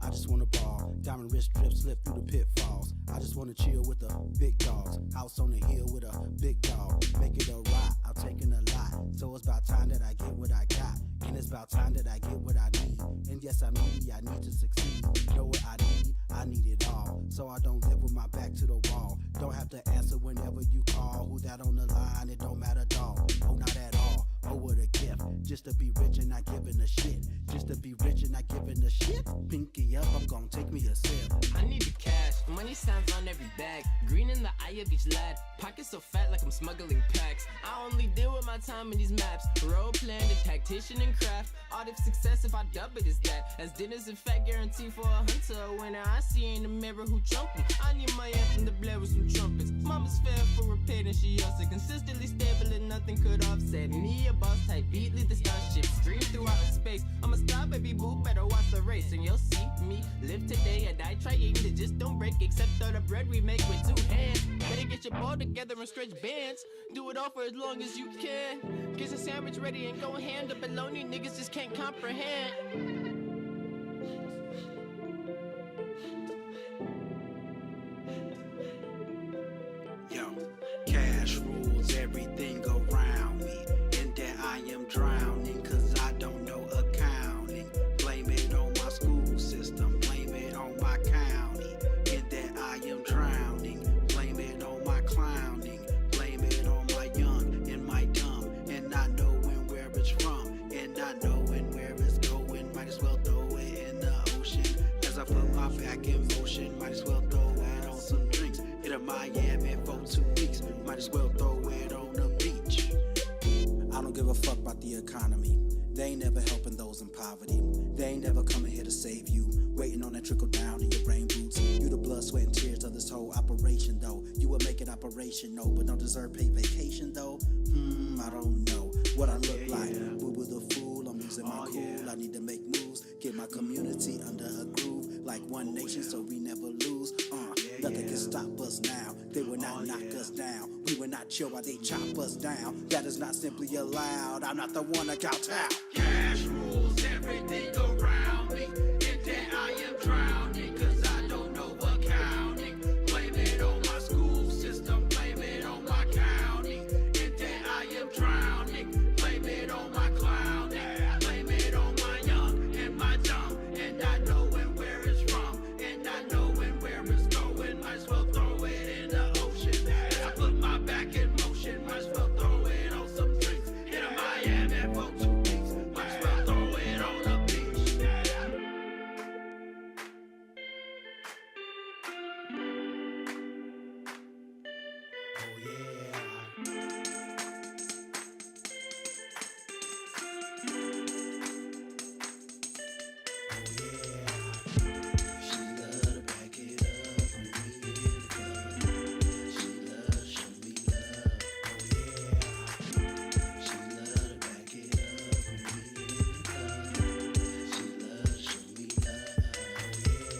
I just wanna ball. Diamond wrist drip, slip through the pitfalls. I just wanna chill with the big dogs. House on the hill with a big dog. Make it a ride, I'm taking a lot. So it's about time that I get what I got. And it's about time that I get what I need. And yes, I'm needy, I need to succeed. Know what I need it all. So I don't live with my back to the wall. Don't have to answer whenever you call. Who that on the line, it don't matter, dog. Oh, not at all. Oh, what a gift. Just to be rich and not giving a shit. Just to be rich and not giving a shit. Pinky up, I'm gonna take me a sip. I need the cash, money signs on every bag. Green in the eye of each lad. Pockets so fat like I'm smuggling packs. I only deal with my time in these maps. Role playing the tactician and craft. Art of success, if I dub it, is that. As dinners in fact guarantee for a hunter. When I see in the mirror who trumping. I need my anthem to blare with some trumpets. Mama's fair for repair and she also consistently stable and nothing could offset. Me a boss type beat, lead the starship. Stream through outer space. I'm a star baby boo, better watch the race. And you'll see me live today and die trying to just don't break. Except all the bread we make with 2 hands. Better get your ball together and stretch bands. Do it all for as long as you can. Get a sandwich ready and go ham. The baloney niggas just can't comprehend. Yo, cash rules everything around me. In that I am drowning, cause I don't know accounting. Blame it on my school system, blame it on my county. In that I am drowning, blame it on my clowning. Blame it on my young and my dumb, and not knowing where it's from, and not knowing where it's going. Might as well throw it in the ocean. As I put my back in motion, might as well throw it on some drinks. Hit a Miami for 2 weeks, might as well throw it on the beach. I don't give a fuck about the economy. They ain't never helping those in poverty. They ain't never coming here to save you. Waiting on that trickle down in your rain boots. You the blood, sweat, and tears of this whole operation, though. You will make it operational, but don't deserve paid vacation, though. I don't know what I look like. Boo boo the fool, I'm losing my cool. I need to make moves, get my community under a groove. Like one nation, so we never lose. Nothing can stop us now. They will not knock us down. We will not chill while they chop us down. That is not simply allowed. I'm not the one to kowtow. Cash rules everything around me. In that I am drowning, cause I don't know accounting. Blame it on my school system, blame it on my county. In that I am drowning, blame it on my clowning. Blame it on my young and my dumb, and not knowing where it's from, and not knowing where it's going. Might as well throw it in the ocean. I put my back in motion, might as well throw it on some drinks. In a Miami for 2 weeks, might as well throw it on the beach. Oh yeah. She love to back it up when we in the club. She love to show me love. Oh yeah. She love to back it up when we in the club. She love to show me love. Oh yeah.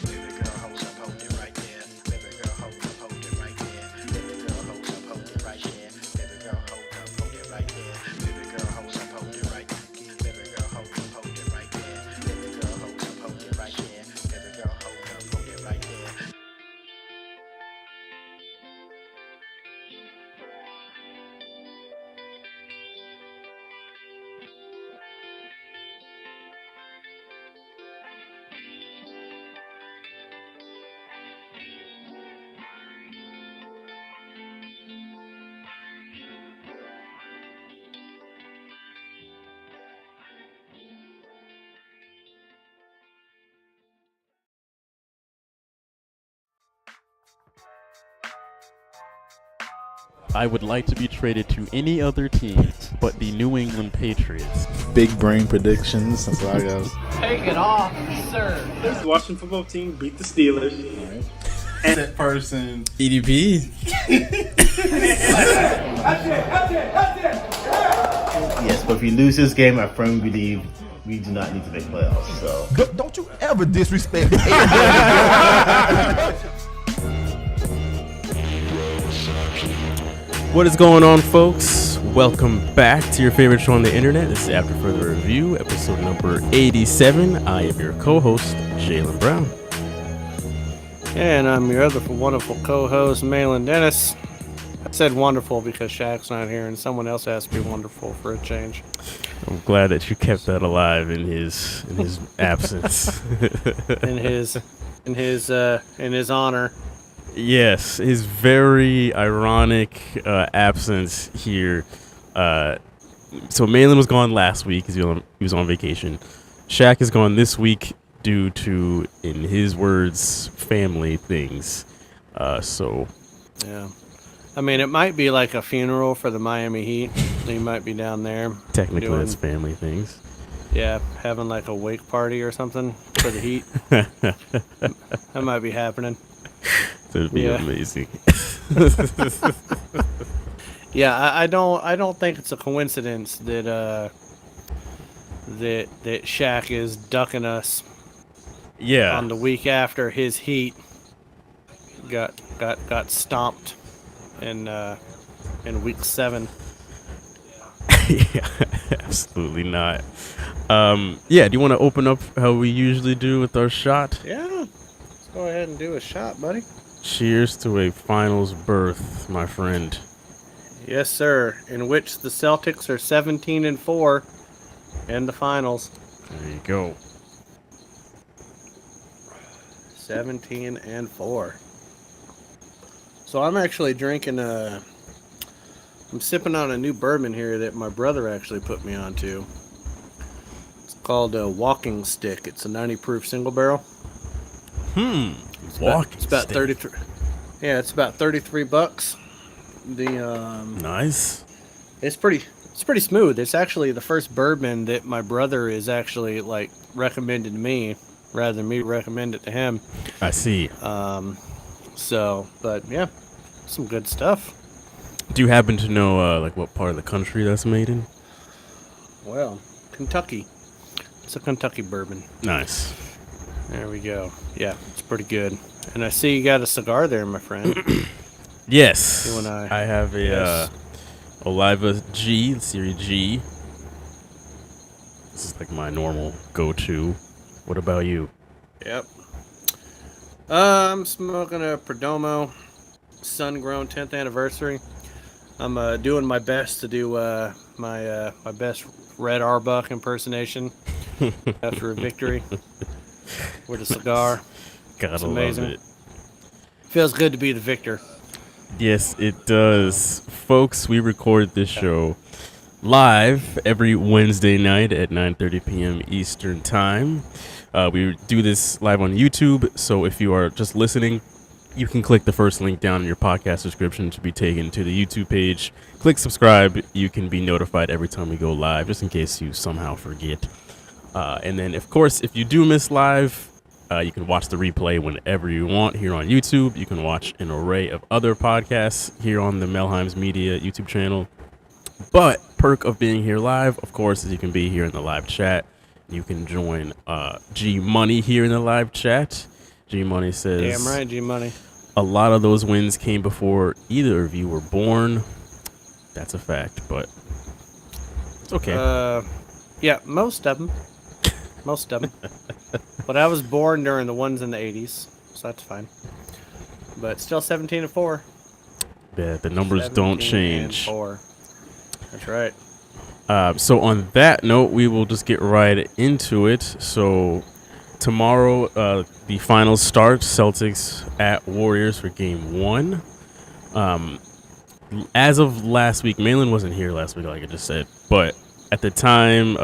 Baby girl, hold up, hold it right there. Baby girl, hold up, hold it right there. Baby girl, hold up, hold it right there. Baby girl, hold up, hold it right there. Baby girl, hold up, hold it right there. Baby girl, hold up, hold it right there. Baby girl, hold up, hold it right there. Baby girl, hold up, hold it right there. I would like to be traded to any other team but the New England Patriots. Big brain predictions. That's what I got. Take it off, sir. The Washington football team beat the Steelers. And that person. EDP. Yes, but if we lose this game, I firmly believe we do not need to make playoffs. So Don't you ever disrespect What is going on, folks? Welcome back to your favorite show on the internet. This is After Further Review, episode number 87. I am your co-host, Jalen Brown. And I'm your other wonderful co-host, Malin Dennis. I said wonderful because Shaq's not here and someone else has to be wonderful for a change. I'm glad that you kept that alive in his absence. in his honor. Yes, his very ironic absence here. So Malin was gone last week because he was on vacation. Shaq is gone this week due to, in his words, family things. Yeah. I mean, it might be like a funeral for the Miami Heat. He might be down there. Technically, it's family things. Yeah, having like a wake party or something for the Heat. That might be happening. That'd be amazing. Yeah, I don't think it's a coincidence that that Shaq is ducking us. Yeah. On the week after his Heat got stomped in week 7. Yeah, absolutely not. Yeah, do you want to open up how we usually do with our shot? Yeah. Let's go ahead and do a shot, buddy. Cheers to a finals berth, my friend. Yes, sir. In which the Celtics are 17-4 in the finals. There you go. 17-4. So I'm actually drinking I'm sipping on a new bourbon here that my brother actually put me onto. It's called a Walking Stick. It's a 90 proof single barrel. It's about 33. Yeah, it's about $33. Nice. It's pretty smooth. It's actually the first bourbon that my brother is actually like recommended to me rather than me recommend it to him. I see. But yeah, some good stuff. Do you happen to know like what part of the country that's made in? Well, Kentucky. It's a Kentucky bourbon. Nice. There we go. Yeah, it's pretty good. And I see you got a cigar there, my friend. Yes. You and I have a Oliva G, Series G. This is like my normal go-to. What about you? Yep. I'm smoking a Perdomo Sun-Grown 10th anniversary. I'm doing my best to do my best Red Arbuck impersonation after a victory with a cigar. Gotta amazing. love it. Feels good to be the victor. Yes, it does. Folks, we record this show live every Wednesday night at 9:30 p.m. Eastern Time. We do this live on YouTube, so if you are just listening, you can click the first link down in your podcast description to be taken to the YouTube page. Click subscribe. You can be notified every time we go live, just in case you somehow forget. And then, of course, if you do miss live, you can watch the replay whenever you want here on YouTube. You can watch an array of other podcasts here on the Melheims Media YouTube channel. But perk of being here live, of course, is you can be here in the live chat. You can join G Money here in the live chat. G Money says, "Damn right, G Money. A lot of those wins came before either of you were born." That's a fact, but it's okay. Yeah, most of them. Most of them. But I was born during the ones in the 80s, so that's fine. But still 17-4. Yeah, the numbers don't change. 17-4. That's right. So on that note, we will just get right into it. So tomorrow, the finals start. Celtics at Warriors for Game 1. As of last week, Malin wasn't here last week, like I just said, but at the time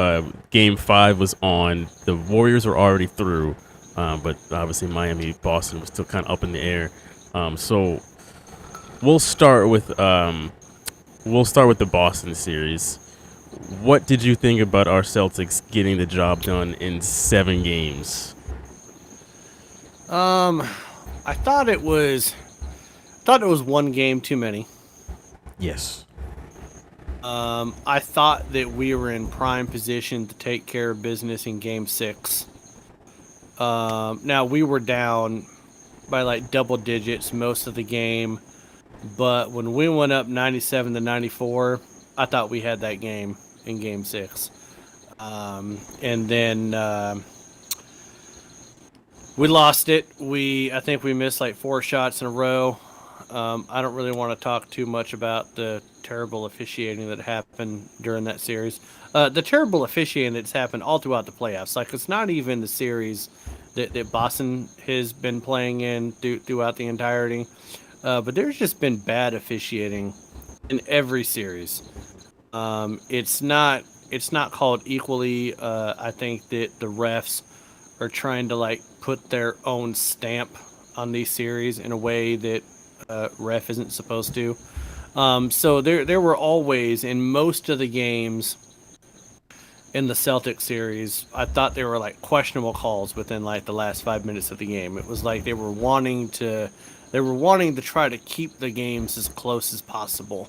Game 5 was on, the Warriors were already through, but obviously Miami-Boston was still kind of up in the air. So we'll start with the Boston series. What did you think about our Celtics getting the job done in 7 games? I thought it was one game too many. Yes. I thought that we were in prime position to take care of business in Game 6. Now, we were down by like double digits most of the game, but when we went up 97-94, I thought we had that game in Game 6. And then we lost it. I think we missed like 4 shots in a row. I don't really want to talk too much about the terrible officiating that happened during that series. The terrible officiating that's happened all throughout the playoffs. Like, it's not even the series that Boston has been playing in throughout the entirety. But there's just been bad officiating in every series. It's not called equally. I think that the refs are trying to like put their own stamp on these series in a way that ref isn't supposed to. So there were always, in most of the games in the Celtic series, I thought there were like questionable calls within like the last 5 minutes of the game. It was like they were wanting to try to keep the games as close as possible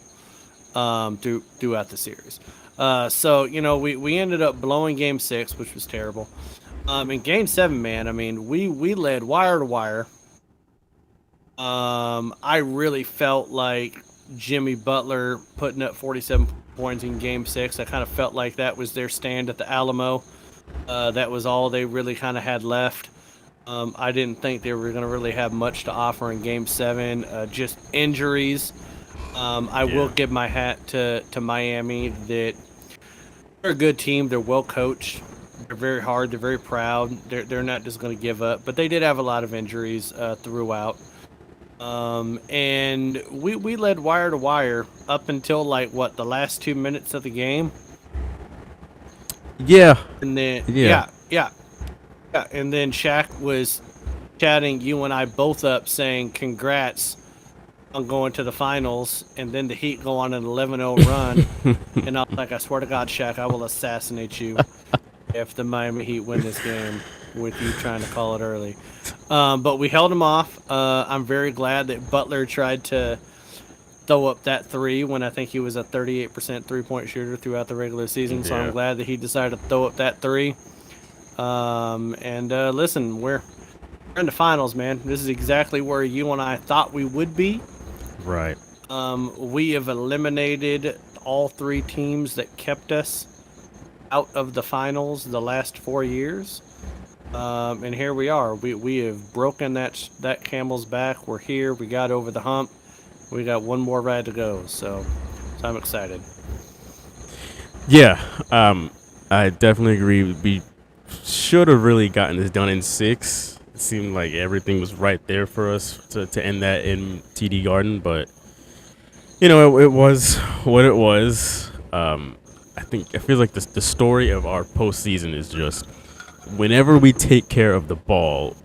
throughout the series. So, you know, we ended up blowing Game 6, which was terrible. In Game 7, man, I mean, we led wire to wire. I really felt like Jimmy Butler putting up 47 points in Game 6. I kind of felt like that was their stand at the Alamo. That was all they really kind of had left. I didn't think they were going to really have much to offer in Game 7. Just injuries. I will give my hat to Miami that they're a good team. They're well coached. They're very hard. They're very proud. They're not just going to give up. But they did have a lot of injuries throughout. And we led wire to wire up until like the last 2 minutes of the game. Yeah. And then yeah. And then Shaq was chatting you and I both up saying congrats on going to the finals, and then the Heat go on an 11-0 run. And I was like, I swear to God, Shaq, I will assassinate you if the Miami Heat win this game with you trying to call it early. But we held them off. I'm very glad that Butler tried to throw up that 3 when I think he was a 38% three-point shooter throughout the regular season. So I'm glad that he decided to throw up that 3. Listen, we're in the finals, man. This is exactly where you and I thought we would be. Right. We have eliminated all 3 teams that kept us out of the finals the last 4 years. And here we are. We have broken that camel's back. We're here. We got over the hump. We got one more ride to go. So I'm excited. Yeah. I definitely agree. We should have really gotten this done in 6. It seemed like everything was right there for us to end that in TD Garden, but you know, it was what it was. I feel like the story of our postseason is just whenever we take care of the ball,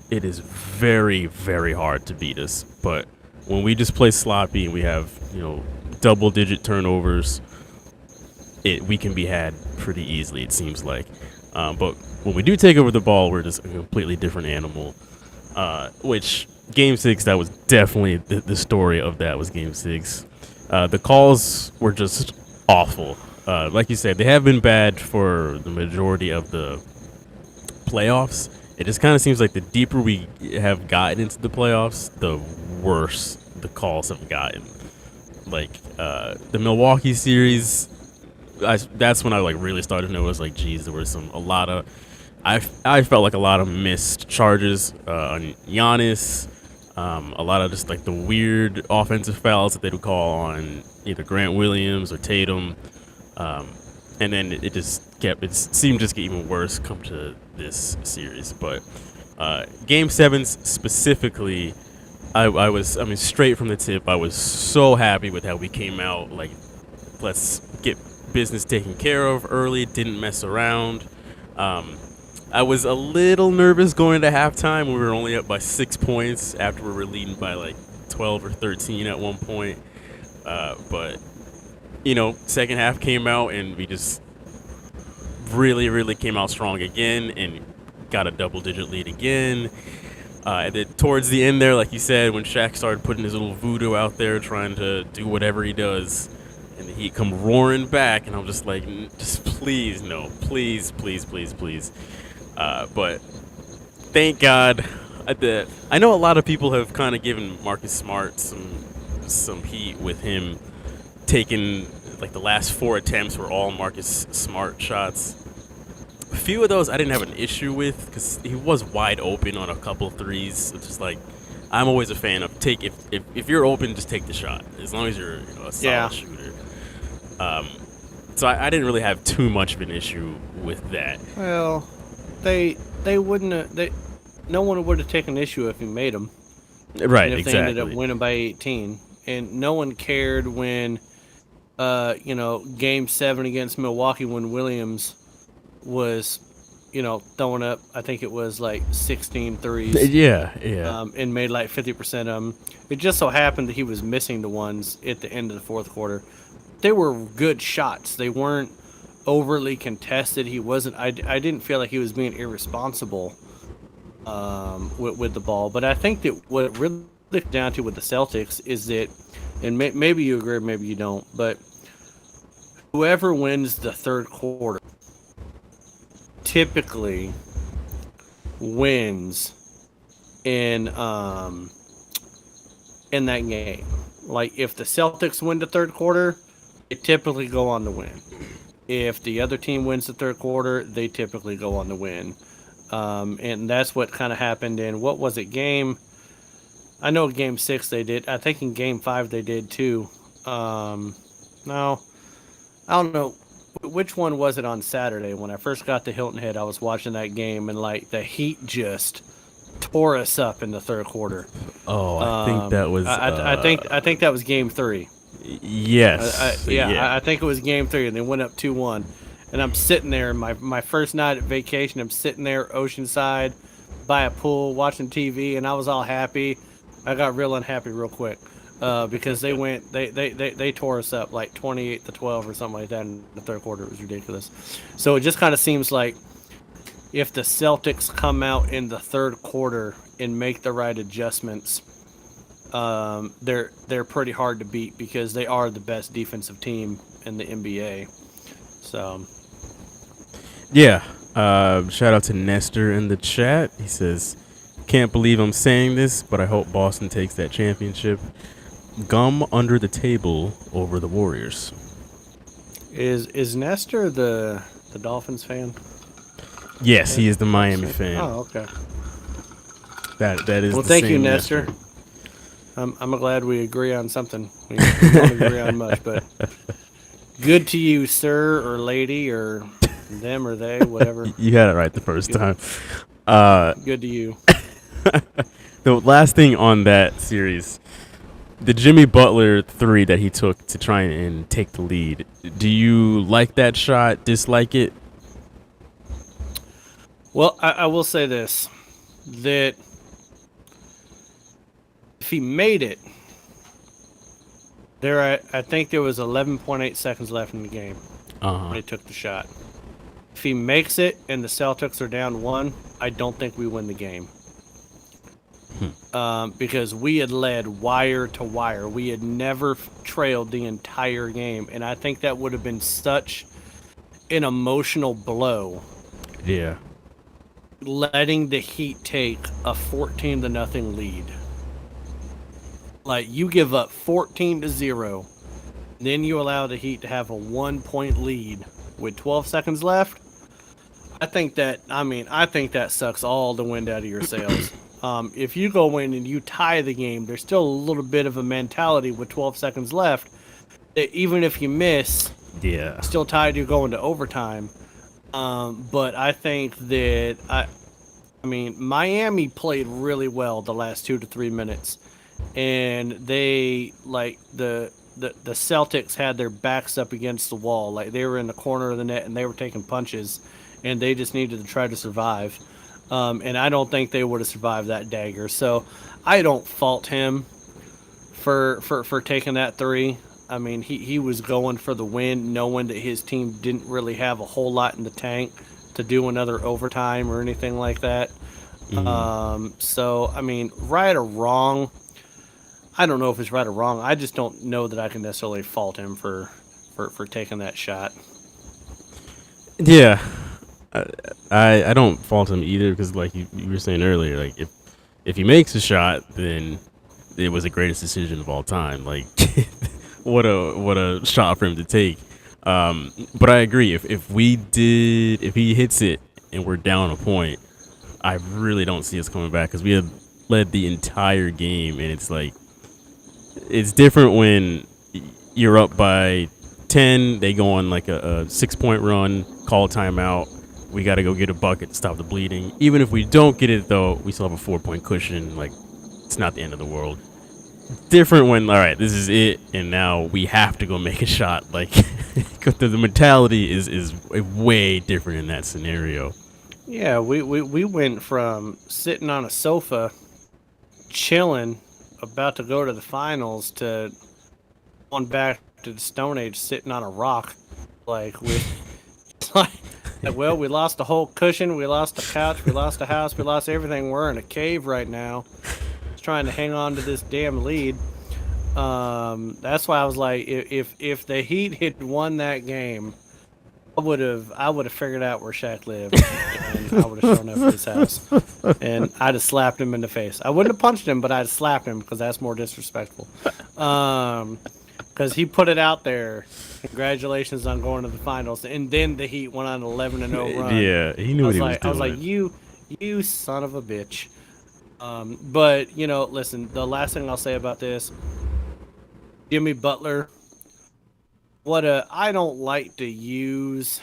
it is very, very hard to beat us. But when we just play sloppy and we have, you know, double-digit turnovers, we can be had pretty easily, it seems like. But when we do take over the ball, we're just a completely different animal. Which Game 6, that was definitely the story of that was Game 6. The calls were just awful. Like you said, they have been bad for the majority of the playoffs. It just kind of seems like the deeper we have gotten into the playoffs, the worse the calls have gotten. Like the Milwaukee series, that's when I like really started to notice like, geez, there was I felt like a lot of missed charges on Giannis. A lot of just like the weird offensive fouls that they would call on either Grant Williams or Tatum. And then it seemed just get even worse come to this series. But Game 7s specifically, I mean, straight from the tip, I was so happy with how we came out. Like, let's get business taken care of early, didn't mess around. I was a little nervous going to halftime. We were only up by 6 points after we were leading by like 12 or 13 at one point. But, you know, second half came out and we just really, really came out strong again and got a double-digit lead again. And then towards the end there, like you said, when Shaq started putting his little voodoo out there trying to do whatever he does, and the Heat come roaring back, and I'm just like, just please, no, please, please, please, please. But thank God. I know a lot of people have kind of given Marcus Smart some heat with him taking like the last 4 attempts were all Marcus Smart shots. A few of those I didn't have an issue with because he was wide open on a couple threes. It's just like I'm always a fan of if you're open, just take the shot as long as you're a solid shooter. So I didn't really have too much of an issue with that. Well, they wouldn't have, no one would have taken issue if he made them. Right, and if exactly. they ended up winning by 18, and no one cared when, Game 7 against Milwaukee when Williams was, throwing up. I think it was like 16 threes. Yeah. And made like 50% of them. It just so happened that he was missing the ones at the end of the fourth quarter. They were good shots. They weren't overly contested. He wasn't. I didn't feel like he was being irresponsible with the ball. But I think that what it really comes down to with the Celtics is that, and maybe you agree, maybe you don't, but whoever wins the third quarter typically wins in that game. Like if the Celtics win the third quarter, they typically go on to win. If the other team wins the third quarter, they typically go on to win. And that's what kind of happened in, what was it, I know game 6 they did. I think in game 5 they did too. No, I don't know. Which one was it on Saturday? When I first got to Hilton Head, I was watching that game, and like the Heat just tore us up in the third quarter. Oh, I think that was. I think that was game 3. Yes. I think it was game 3, and they went up 2-1. And I'm sitting there, my first night at vacation. I'm sitting there, Oceanside, by a pool, watching TV, and I was all happy. I got real unhappy real quick. Because they tore us up like 28-12 or something like that in the third quarter. It was ridiculous. So it just kind of seems like if the Celtics come out in the third quarter and make the right adjustments, they're pretty hard to beat because they are the best defensive team in the NBA. So yeah. Shout out to Nestor in the chat. He says, "Can't believe I'm saying this, but I hope Boston takes that championship. Gum under the table over the Warriors." Is Nestor the Dolphins fan? Yes, he is the Miami fan. Oh, okay. That is. Well, the thank you, same Nestor. I'm glad we agree on something. We don't agree on much, but good to you, sir or lady or them or they, whatever. You had it right the first time. Good to you. The last thing on that series, the Jimmy Butler 3 that he took to try and take the lead. Do you like that shot? Dislike it? Well, I will say this, that if he made it, I think there was 11.8 seconds left in the game when he took the shot. If he makes it and the Celtics are down 1, I don't think we win the game. Because we had led wire to wire. We had never trailed the entire game, and I think that would have been such an emotional blow. Yeah. Letting the Heat take a 14-0 lead. Like, you give up 14-0, then you allow the Heat to have a 1-point lead with 12 seconds left. I think that sucks all the wind out of your sails. If you go in and you tie the game, there's still a little bit of a mentality with 12 seconds left that even if you miss, still tied, you're going to overtime. But I think that Miami played really well the last 2 to 3 minutes, and they the Celtics had their backs up against the wall, like they were in the corner of the net and they were taking punches, and they just needed to try to survive. And I don't think they would have survived that dagger. So I don't fault him for taking that 3. I mean, he was going for the win, knowing that his team didn't really have a whole lot in the tank to do another overtime or anything like that. So, I mean, right or wrong, I don't know if it's right or wrong. I just don't know that I can necessarily fault him for taking that shot. Yeah. I don't fault him either because, like you were saying earlier, like if he makes a shot, then it was the greatest decision of all time. Like what a shot for him to take. But I agree. If he hits it and we're down a point, I really don't see us coming back because we had led the entire game, and it's like it's different when you're up by 10. They go on like a 6-point run, call a timeout. We got to go get a bucket to stop the bleeding. Even if we don't get it, though, we still have a 4-point cushion. Like, it's not the end of the world. Different when, all right, this is it, and now we have to go make a shot. Like, the mentality is way different in that scenario. Yeah, we went from sitting on a sofa, chilling, about to go to the finals, to on back to the Stone Age, sitting on a rock. Like, well, we lost the whole cushion, we lost the couch, we lost the house, we lost everything. We're in a cave right now, just trying to hang on to this damn lead. That's why I was like, if the Heat had won that game, I would have figured out where Shaq lived, and I would have shown up at his house, and I'd have slapped him in the face. I wouldn't have punched him, but I'd have slapped him because that's more disrespectful. Because he put it out there. Congratulations on going to the finals, and then the Heat went on an 11-0 run. Yeah, he knew what he was doing. I was like, you son of a bitch. But listen, the last thing I'll say about this, Jimmy Butler. I don't like to use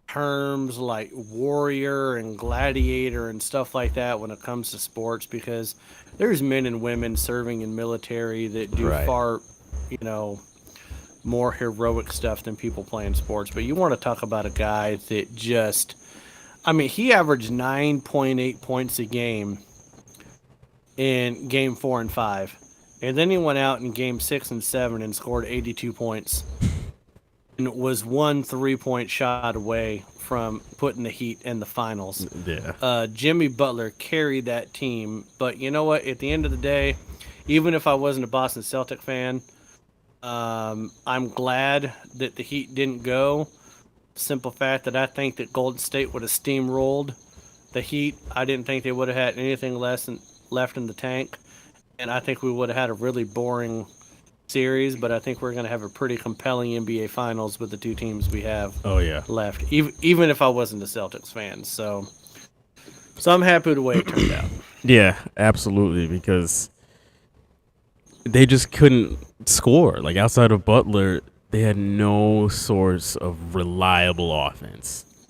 terms like warrior and gladiator and stuff like that when it comes to sports, because there's men and women serving in military that do far, more heroic stuff than people playing sports. But you want to talk about a guy that he averaged 9.8 points a game in game 4 and 5. And then he went out in game 6 and 7 and scored 82 points. And was 1 3-point shot away from putting the Heat in the finals. Yeah. Jimmy Butler carried that team. But you know what? At the end of the day, even if I wasn't a Boston Celtic fan, I'm glad that the Heat didn't go. Simple fact that I think that Golden State would have steamrolled the Heat. I didn't think they would have had anything left in the tank. And I think we would have had a really boring series, but I think we're going to have a pretty compelling NBA Finals with the two teams we have left, even if I wasn't a Celtics fan. So I'm happy with the way it turned out. Yeah, absolutely, because they just couldn't score. Like, outside of Butler, they had no source of reliable offense.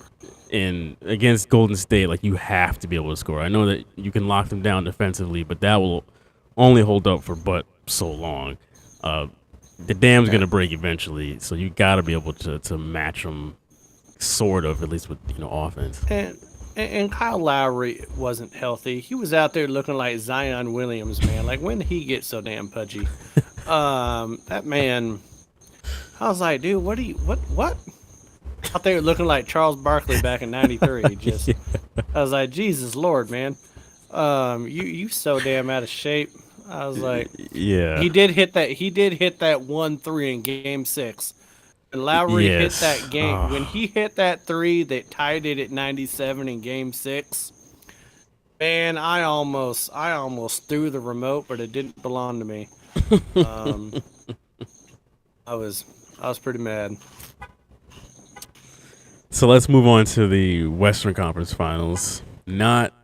And against Golden State, like, you have to be able to score. I know that you can lock them down defensively, but that will only hold up for but so long. The dam's going to break eventually, so you got to be able to match them, sort of, at least with offense. And Kyle Lowry wasn't healthy. He was out there looking like Zion Williams, man. Like, when did he get so damn pudgy? That man, I was like, dude, what? Out there looking like Charles Barkley back in '93. Just, I was like, Jesus Lord, man. You so damn out of shape. I was like, yeah. He did hit that 1-3 in game 6. And Lowry hit that game. When he hit that 3 that tied it at 97 in game 6, man, I almost threw the remote, but it didn't belong to me. I was pretty mad. So let's move on to the Western Conference Finals. Not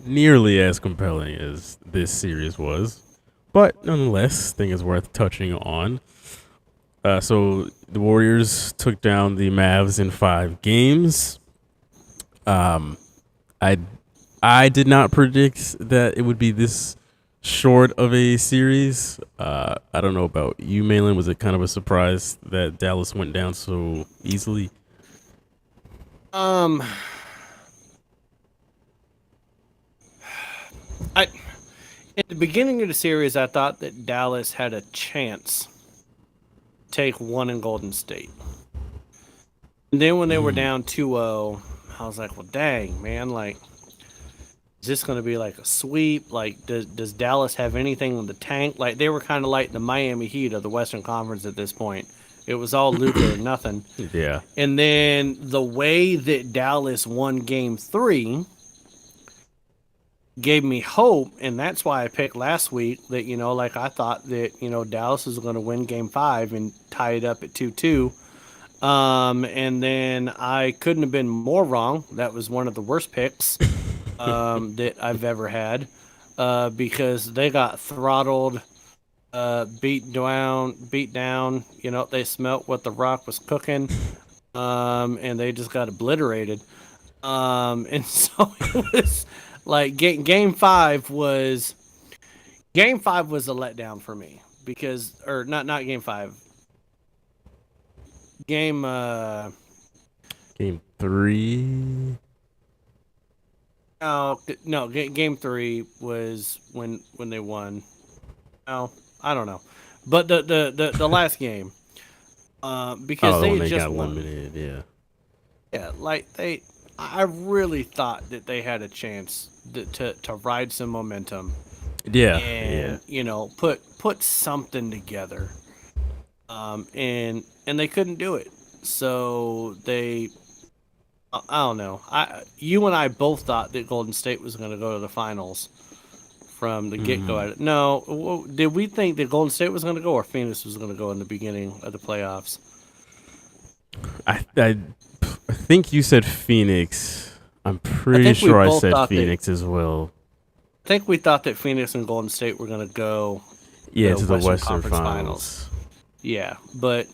nearly as compelling as this series was, but nonetheless, I think it's worth touching on. So the Warriors took down the Mavs in 5 games. I did not predict that it would be this short of a series. I don't know about you, Malin. Was it kind of a surprise that Dallas went down so easily? At the beginning of the series, I thought that Dallas had a chance to take one in Golden State. And then when they were down 2-0, I was like, well, dang, man, like, is this going to be like a sweep? Like, does Dallas have anything in the tank? Like, they were kind of like the Miami Heat of the Western Conference at this point. It was all Luka or nothing. Yeah. And then the way that Dallas won Game 3, gave me hope, and that's why I picked last week that, like I thought that, Dallas was going to win game 5 and tie it up at 2-2. And then I couldn't have been more wrong. That was one of the worst picks that I've ever had, because they got throttled, beat down. They smelt what the Rock was cooking, and they just got obliterated. And so it was like game 5 was a letdown for me because, or not game 5. Game 3. No, game 3 was when they won. No, I don't know, but the last game, because when they just got won. 1 minute, Yeah, I really thought that they had a chance to ride some momentum. Yeah, and put something together. And they couldn't do it. So I don't know. You and I both thought that Golden State was going to go to the finals from the get-go. No, did we think that Golden State was going to go, or Phoenix was going to go in the beginning of the playoffs? I think you said Phoenix. I'm pretty sure I said Phoenix as well. I think we thought that Phoenix and Golden State were going to go to the Western Conference Finals. Yeah, but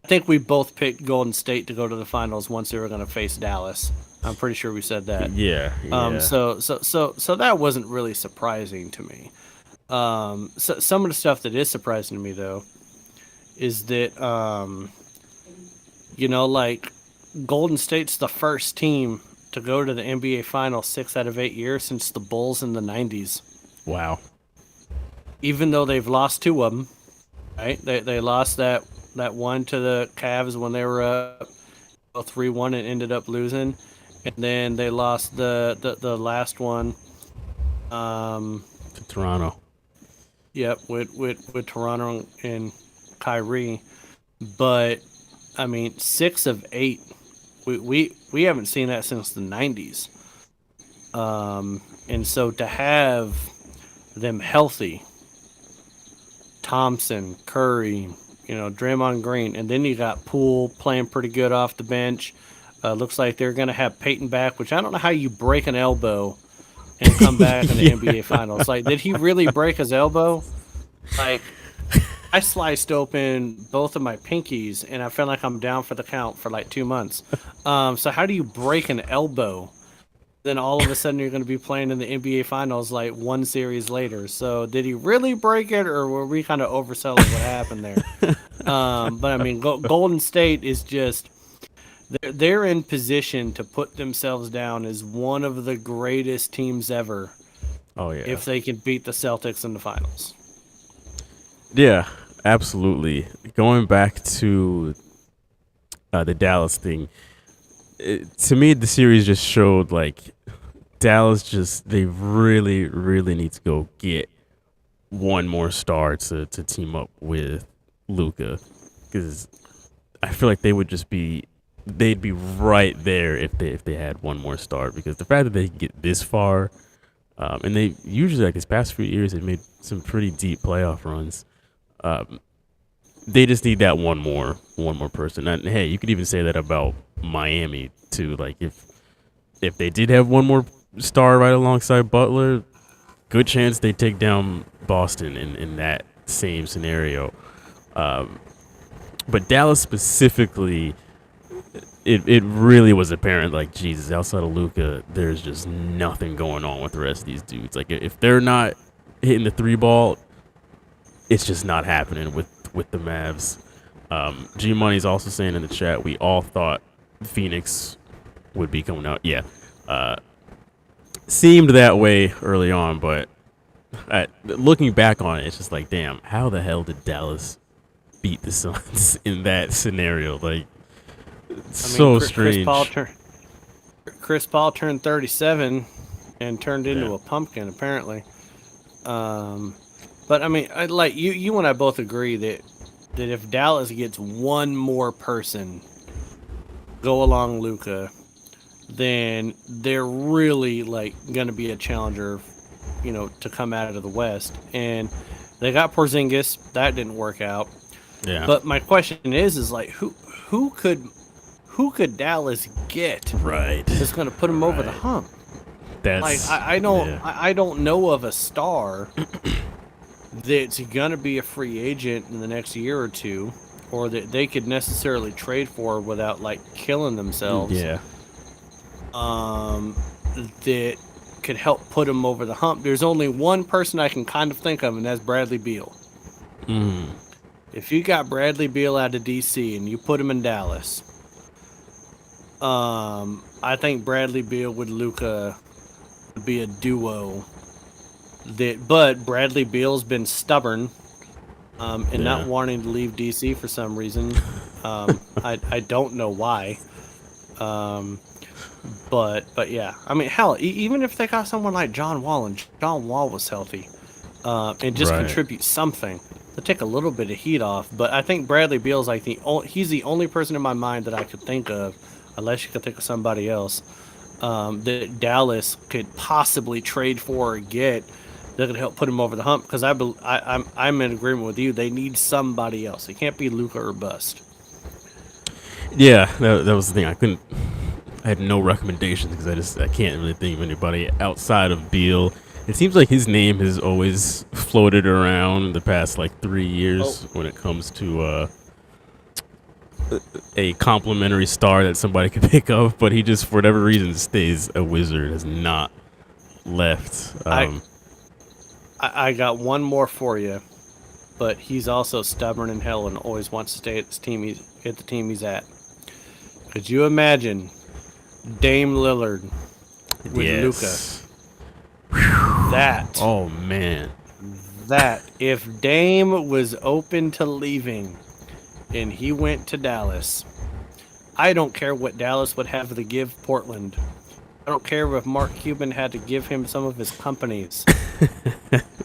I think we both picked Golden State to go to the finals once they were going to face Dallas. I'm pretty sure we said that. Yeah. So that wasn't really surprising to me. So some of the stuff that is surprising to me though is that like Golden State's the first team to go to the NBA Finals 6 out of 8 years since the Bulls in the 90s. Wow. Even though they've lost 2 of them, right? They lost that one to the Cavs when they were up 3-1 and ended up losing, and then they lost the last one to Toronto. Yep, with Toronto and Kyrie. But I mean, 6 of 8. We haven't seen that since the 90s. And so to have them healthy, Thompson, Curry, Draymond Green, and then you got Poole playing pretty good off the bench. Looks like they're going to have Peyton back, which I don't know how you break an elbow and come back in the NBA Finals. Like, did he really break his elbow? Like, I sliced open both of my pinkies, and I feel like I'm down for the count for like 2 months. So how do you break an elbow? Then all of a sudden you're going to be playing in the NBA Finals like 1 series later. So did he really break it, or were we kind of overselling what happened there? But I mean, Golden State is just, they're in position to put themselves down as one of the greatest teams ever. Oh yeah. If they can beat the Celtics in the finals. Yeah, absolutely. Going back to the Dallas thing, to me, the series just showed like Dallas they really, really need to go get one more star to team up with Luka, because I feel like they'd be right there if they had one more star, because the fact that they can get this far, and they usually, like, this past few years, they've made some pretty deep playoff runs. They just need that one more person. And hey, you could even say that about Miami too. Like, if they did have one more star right alongside Butler, good chance they take down Boston in that same scenario. But Dallas specifically, it really was apparent, like, Jesus, outside of Luka, there's just nothing going on with the rest of these dudes. Like, if they're not hitting the 3 ball, it's just not happening with the Mavs. G Money's also saying in the chat, we all thought Phoenix would be coming out. Yeah. Seemed that way early on, but looking back on it, it's just like, damn, how the hell did Dallas beat the Suns in that scenario? Like, so strange. Chris Paul turned 37 and turned into a pumpkin, apparently. But I mean, like you and I both agree that if Dallas gets one more person go along Luka, then they're really like going to be a challenger, to come out of the West. And they got Porzingis, that didn't work out. Yeah. But my question is like who could Dallas get Right. that's going to put them over the hump? That's Like I don't know of a star that's gonna be a free agent in the next year or two, or that they could necessarily trade for without like killing themselves. Yeah. That could help put them over the hump. There's only one person I can kind of think of, and that's Bradley Beal. Mm. If you got Bradley Beal out of DC and you put him in Dallas, I think Bradley Beal with Luka would be a duo. But Bradley Beal's been stubborn and not wanting to leave DC for some reason. I don't know why. But yeah, I mean, hell, even if they got someone like John Wall, and John Wall was healthy, and just contribute something, to take a little bit of heat off. But I think Bradley Beal's like he's the only person in my mind that I could think of, unless you could think of somebody else, that Dallas could possibly trade for or get that could help put him over the hump. Because I'm in agreement with you. They need somebody else. It can't be Luka or bust. Yeah, that was the thing. I had no recommendations because I can't really think of anybody outside of Beal. It seems like his name has always floated around the past like 3 years when it comes to a complimentary star that somebody could pick up, but he just for whatever reason stays a Wizard, has not left. I got one more for you, but he's also stubborn in hell and always wants to stay at the team he's at. Could you imagine Dame Lillard with Luka? That. Oh man. That if Dame was open to leaving and he went to Dallas, I don't care what Dallas would have to give Portland. I don't care if Mark Cuban had to give him some of his companies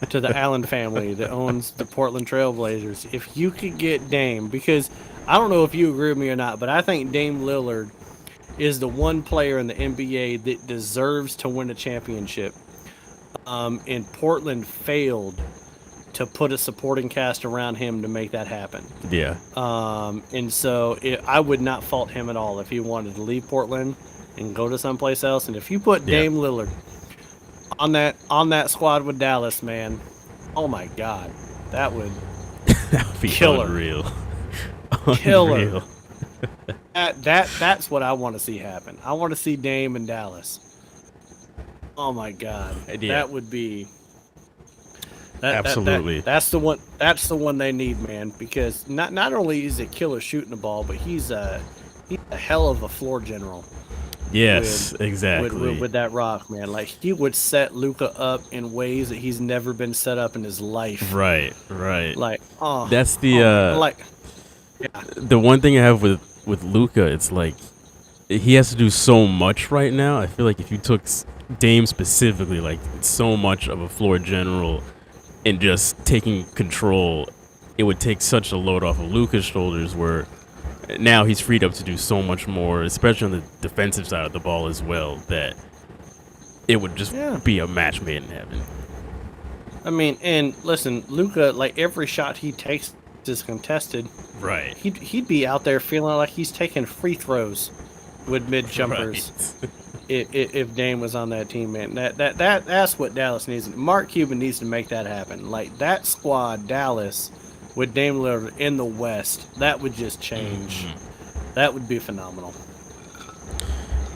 to the Allen family that owns the Portland Trail Blazers. If you could get Dame, because I don't know if you agree with me or not, but I think Dame Lillard is the one player in the NBA that deserves to win a championship. And Portland failed to put a supporting cast around him to make that happen. Yeah. And so I would not fault him at all if he wanted to leave Portland and go to someplace else. And if you put Dame Lillard on that squad with Dallas, man, oh my God, that would be killer. Unreal. Killer. That's what I want to see happen. I want to see Dame in Dallas. Oh my God, that would be. Absolutely. That's the one. That's the one they need, man. Because not only is a killer shooting the ball, but he's a hell of a floor general. Yes, exactly. With that rock, man. Like he would set Luka up in ways that he's never been set up in his life. Right. Like that's the the one thing I have with Luka. It's like he has to do so much right now. I feel like if you took Dame specifically, like so much of a floor general, and just taking control, it would take such a load off of Luka's shoulders where now he's freed up to do so much more, especially on the defensive side of the ball as well, that it would just be a match made in heaven. I mean, and listen, Luka, like every shot he takes is contested. Right. He'd be out there feeling like he's taking free throws with mid jumpers. Right. If Dame was on that team, man, that's what Dallas needs. Mark Cuban needs to make that happen. Like that squad, Dallas, with Dame Lillard in the West, that would just change. Mm-hmm. That would be phenomenal.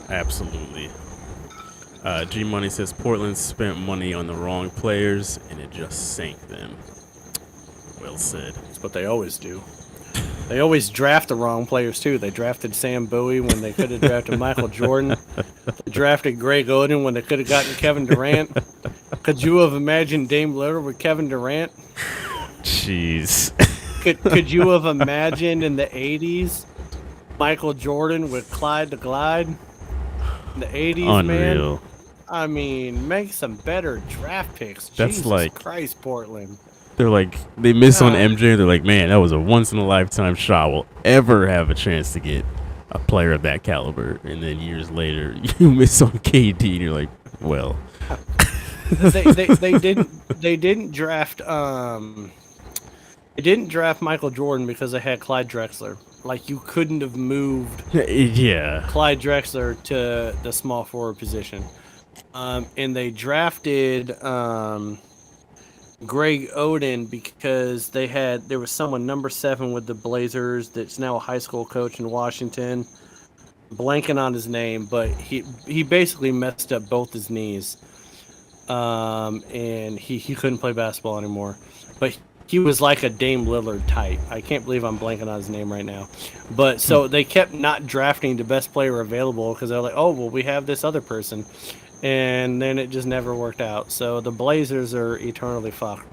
Absolutely. G Money says Portland spent money on the wrong players and it just sank them. Well said. That's what they always do. They always draft the wrong players, too. They drafted Sam Bowie when they could have drafted Michael Jordan. They drafted Greg Oden when they could have gotten Kevin Durant. Could you have imagined Dame Lillard with Kevin Durant? Jeez. Could you have imagined in the 80s Michael Jordan with Clyde the Glide? In the 80s, Unreal. Man? I mean, make some better draft picks. That's Jesus like Christ, Portland. They're like, they miss on MJ. They're like, man, that was a once in a lifetime shot we'll ever have a chance to get a player of that caliber, and then years later you miss on KD, and you're like, well, they didn't draft they didn't draft Michael Jordan because they had Clyde Drexler. Like, you couldn't have moved yeah, Clyde Drexler to the small forward position. And they drafted Greg Oden because there was someone number 7 with the Blazers that's now a high school coach in Washington. Blanking on his name, but he basically messed up both his knees. And he couldn't play basketball anymore. But he was like a Dame Lillard type. I can't believe I'm blanking on his name right now. But so they kept not drafting the best player available because they're like, oh, well, we have this other person. And then it just never worked out. So the Blazers are eternally fucked.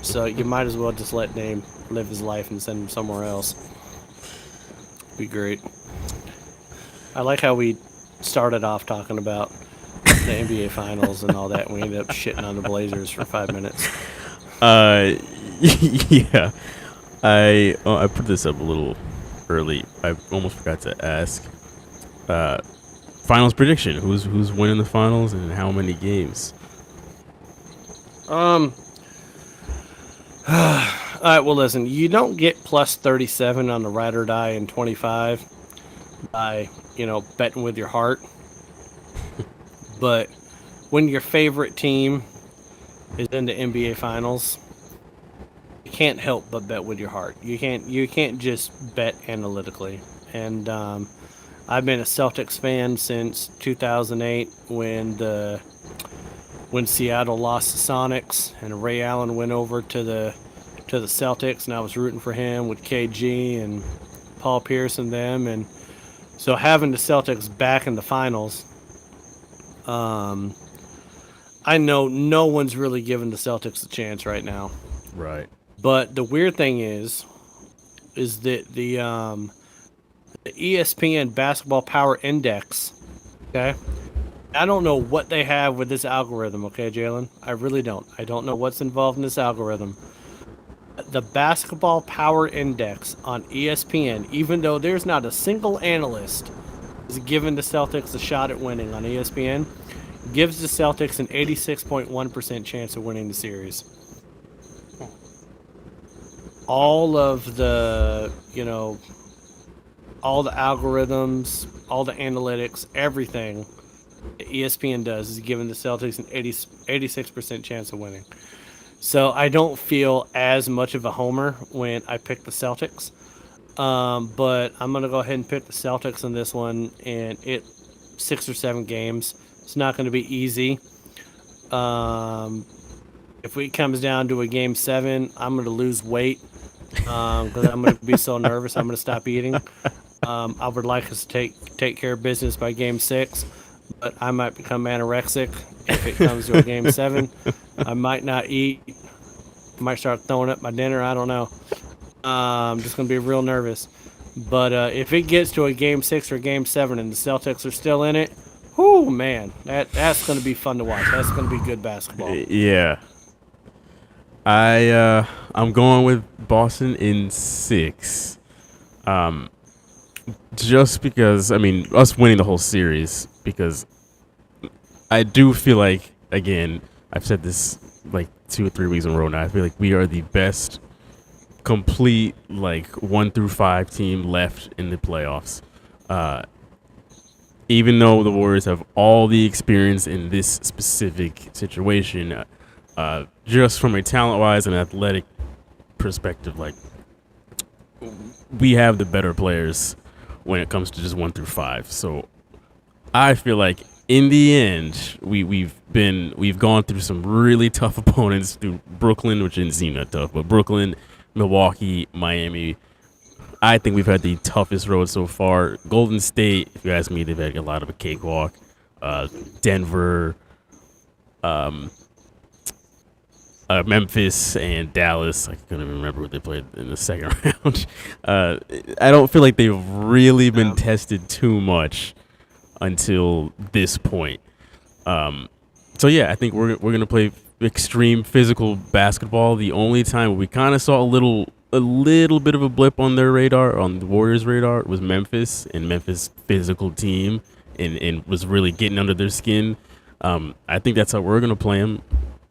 So you might as well just let Dame live his life and send him somewhere else. Be great. I like how we started off talking about the NBA Finals and all that, and we ended up shitting on the Blazers for 5 minutes. yeah. I put this up a little early. I almost forgot to ask. Finals prediction: Who's winning the finals and how many games? All right. Well, listen. You don't get plus 37 on the ride or die in 25 by betting with your heart. But when your favorite team is in the NBA Finals, you can't help but bet with your heart. You can't just bet analytically. And I've been a Celtics fan since 2008 when Seattle lost to Sonics and Ray Allen went over to the Celtics, and I was rooting for him with KG and Paul Pierce and them. And so having the Celtics back in the finals, I know no one's really giving the Celtics a chance right now. Right. But the weird thing is that the ESPN Basketball Power Index, okay? I don't know what they have with this algorithm, okay, Jalen? I really don't. I don't know what's involved in this algorithm. The Basketball Power Index on ESPN, even though there's not a single analyst is giving the Celtics a shot at winning on ESPN, gives the Celtics an 86.1% chance of winning the series. All of the, all the algorithms, all the analytics, everything that ESPN does is giving the Celtics an 86% chance of winning. So I don't feel as much of a homer when I pick the Celtics. But I'm going to go ahead and pick the Celtics in this one, and 6 or 7 games. It's not going to be easy. If it comes down to a game 7, I'm going to lose weight because I'm going to be so nervous. I'm going to stop eating. I would like us to take care of business by game 6, but I might become anorexic if it comes to a game 7. I might not eat. I might start throwing up my dinner. I don't know. I'm just going to be real nervous. But if it gets to a game 6 or game 7 and the Celtics are still in it, oh man, that's going to be fun to watch. That's going to be good basketball. Yeah. I'm going with Boston in 6. Just because, us winning the whole series, because I do feel like, again, I've said this like 2 or 3 weeks in a row now, I feel like we are the best complete 1 through 5 team left in the playoffs. Even though the Warriors have all the experience in this specific situation, just from a talent-wise and athletic perspective, we have the better players when it comes to just 1 through 5. So I feel like in the end, we've gone through some really tough opponents through Brooklyn, which didn't seem that tough, but Brooklyn, Milwaukee, Miami. I think we've had the toughest road so far. Golden State, if you ask me, they've had a lot of a cakewalk. Denver, Memphis, and Dallas. I couldn't even remember what they played in the second round. I don't feel like they've really been tested too much until this point. So yeah, I think we're gonna play extreme physical basketball. The only time we kind of saw a little a little bit of a blip on their radar, on the Warriors' radar, was Memphis, and Memphis physical team, and was really getting under their skin. I think that's how we're gonna play them,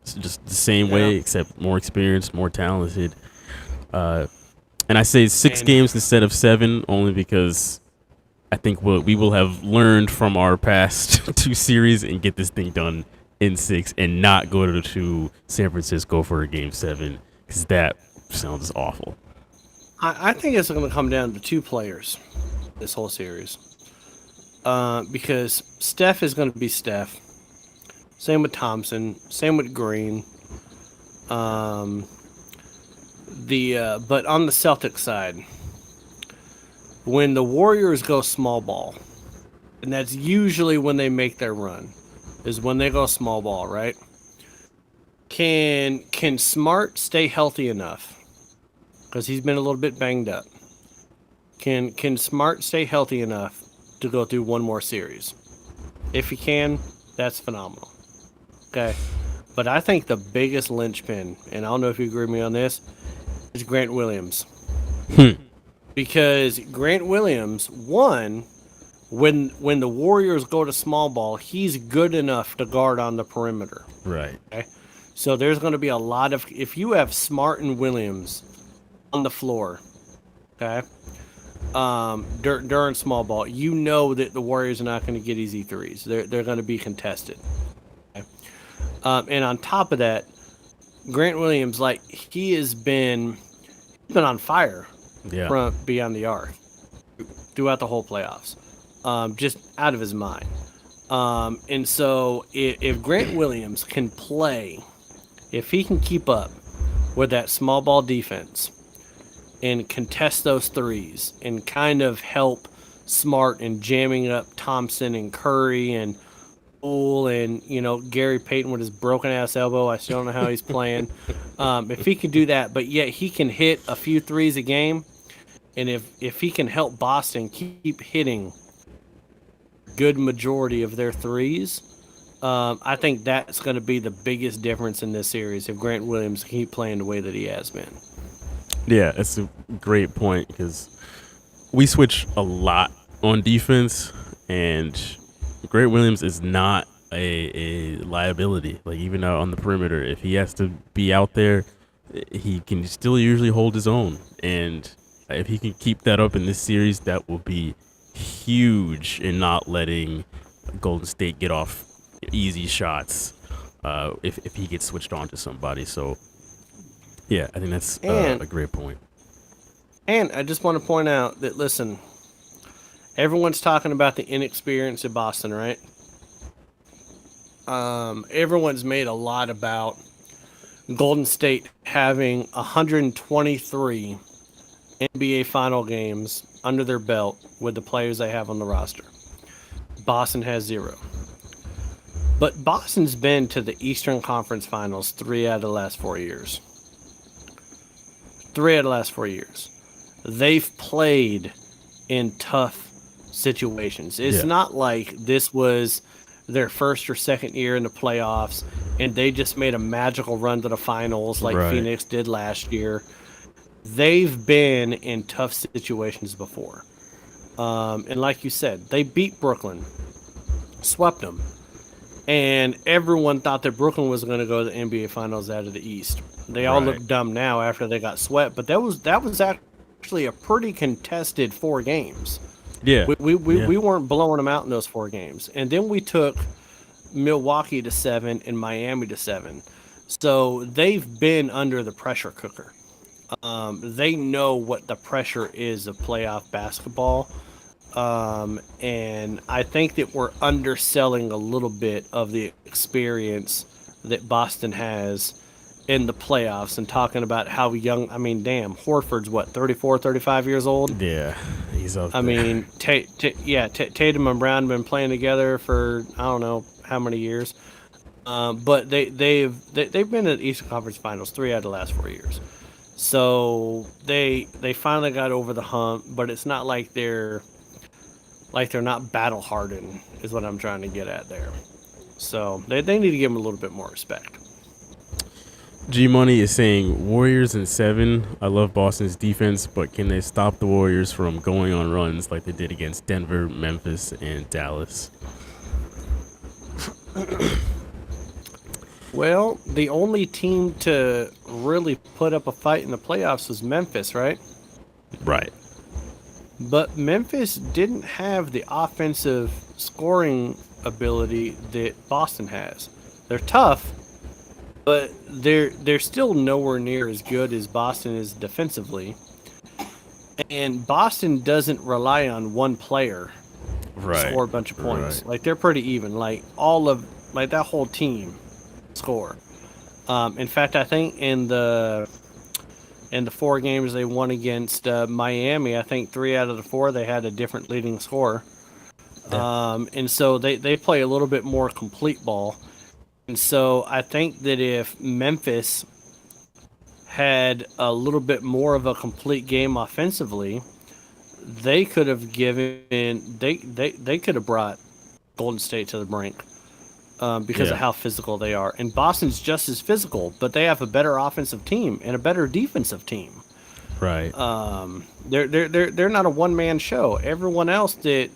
just the same way, except more experienced, more talented. And I say 6 games instead of 7, only because I think we will have learned from our past 2 series and get this thing done in 6, and not go to San Francisco for a game 7, because that sounds awful. I think it's going to come down to 2 players this whole series. Because Steph is going to be Steph. Same with Thompson. Same with Green. But on the Celtics side, when the Warriors go small ball, and that's usually when they make their run, is when they go small ball, right? Can Smart stay healthy enough? Because he's been a little bit banged up. Can Smart stay healthy enough to go through one more series? If he can, that's phenomenal. Okay. But I think the biggest linchpin, and I don't know if you agree with me on this, is Grant Williams. Because Grant Williams, one, when the Warriors go to small ball, he's good enough to guard on the perimeter. Right. Okay. So there's going to be a lot of, if you have Smart and Williams on the floor, okay, during small ball, you know that the Warriors are not going to get easy threes. They're going to be contested. Okay? And on top of that, Grant Williams, like, he's been on fire from beyond the arc throughout the whole playoffs, just out of his mind. And so if Grant Williams can play, if he can keep up with that small ball defense and contest those threes and kind of help Smart in jamming up Thompson and Curry and Poole and, Gary Payton with his broken ass elbow. I still don't know how he's playing. If he can do that, but yet he can hit a few threes a game, and if he can help Boston keep hitting good majority of their threes, I think that's going to be the biggest difference in this series if Grant Williams can keep playing the way that he has been. Yeah, that's a great point, because we switch a lot on defense, and Grant Williams is not a liability. Like, even out on the perimeter, if he has to be out there, he can still usually hold his own. And if he can keep that up in this series, that will be huge in not letting Golden State get off easy shots if he gets switched on to somebody. So, yeah, I think that's a great point. And I just want to point out that, listen, everyone's talking about the inexperience of Boston, right? Everyone's made a lot about Golden State having 123 NBA final games under their belt with the players they have on the roster. Boston has 0. But Boston's been to the Eastern Conference Finals 3 out of the last 4 years. 3 out of the last 4 years. They've played in tough situations. It's not like this was their first or second year in the playoffs and they just made a magical run to the finals like Phoenix did last year. They've been in tough situations before. And like you said, they beat Brooklyn, swept them. And everyone thought that Brooklyn was going to go to the NBA Finals out of the East. They all look dumb now after they got swept, but that was actually a pretty contested 4 games. Yeah. We weren't blowing them out in those 4 games. And then we took Milwaukee to 7 and Miami to 7. So they've been under the pressure cooker. They know what the pressure is of playoff basketball. And I think that we're underselling a little bit of the experience that Boston has in the playoffs and talking about how young. I mean, damn, Horford's what, 34, 35 years old? Yeah, he's up there. I mean, Tatum and Brown have been playing together for I don't know how many years. But they've been at the Eastern Conference Finals 3 out of the last 4 years. So they finally got over the hump, but it's not like they're not battle hardened is what I'm trying to get at there. So they need to give them a little bit more respect. G Money is saying Warriors in 7. I love Boston's defense, but can they stop the Warriors from going on runs like they did against Denver, Memphis, and Dallas? Well, the only team to really put up a fight in the playoffs was Memphis, right? Right. But Memphis didn't have the offensive scoring ability that Boston has. They're tough, but they're still nowhere near as good as Boston is defensively. And Boston doesn't rely on one player to score a bunch of points. Right. Like, they're pretty even. Like, that whole team score. In fact, I think in the 4 games they won against Miami, I think 3 out of the 4 they had a different leading scorer. And so they play a little bit more complete ball. And so I think that if Memphis had a little bit more of a complete game offensively, they could have they could have brought Golden State to the brink. Because of how physical they are. And Boston's just as physical, but they have a better offensive team and a better defensive team. Right. They're not a one-man show. Everyone else did,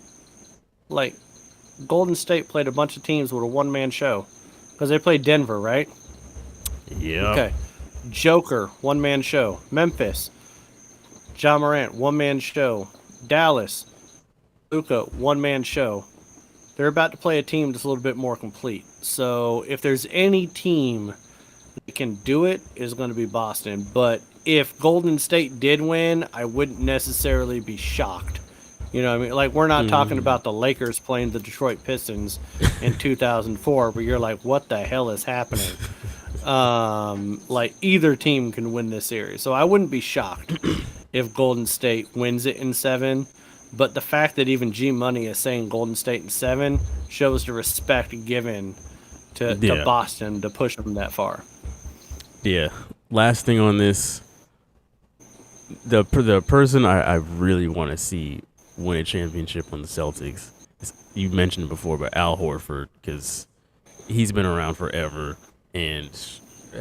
like, Golden State played a bunch of teams with a one-man show. Because they played Denver, right? Yeah. Okay. Joker, one-man show. Memphis, Ja Morant, one-man show. Dallas, Luka, one-man show. They're about to play a team that's a little bit more complete. So if there's any team that can do it, it's going to be Boston. But if Golden State did win, I wouldn't necessarily be shocked. You know what I mean? Like, we're not talking about the Lakers playing the Detroit Pistons in 2004, where you're like, what the hell is happening? Like, either team can win this series. So I wouldn't be shocked if Golden State wins it in 7. But the fact that even G Money is saying Golden State in 7 shows the respect given to Boston to push them that far. Yeah. Last thing on this, the person I really want to see win a championship on the Celtics, you mentioned it before, but Al Horford, because he's been around forever and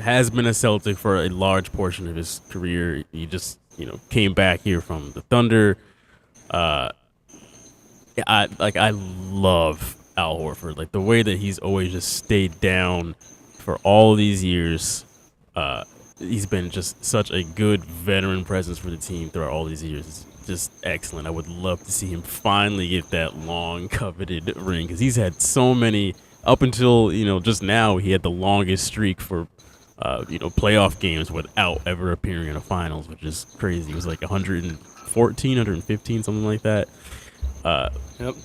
has been a Celtic for a large portion of his career. He just came back here from the Thunder. I love Al Horford. Like, the way that he's always just stayed down for all these years. He's been just such a good veteran presence for the team throughout all these years. It's just excellent. I would love to see him finally get that long coveted ring, because he's had so many up until just now. He had the longest streak for playoff games without ever appearing in a finals, which is crazy. It was like 114, 115, something like that. Yep.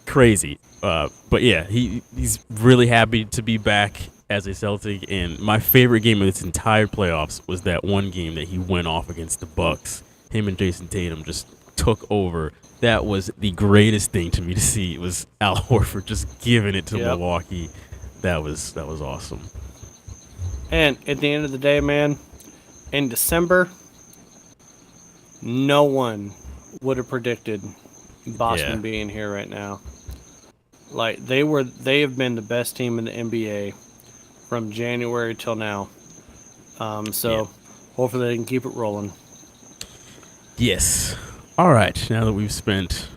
Crazy. But yeah, he's really happy to be back as a Celtic, and my favorite game of this entire playoffs was that one game that he went off against the Bucks. Him and Jason Tatum just took over. That was the greatest thing to me to see. It was Al Horford just giving it to Milwaukee. That was awesome. And at the end of the day, man, in December, no one would have predicted Boston being here right now. Like, they have been the best team in the NBA from January till now. Hopefully they can keep it rolling. Yes. All right. Now that we've spent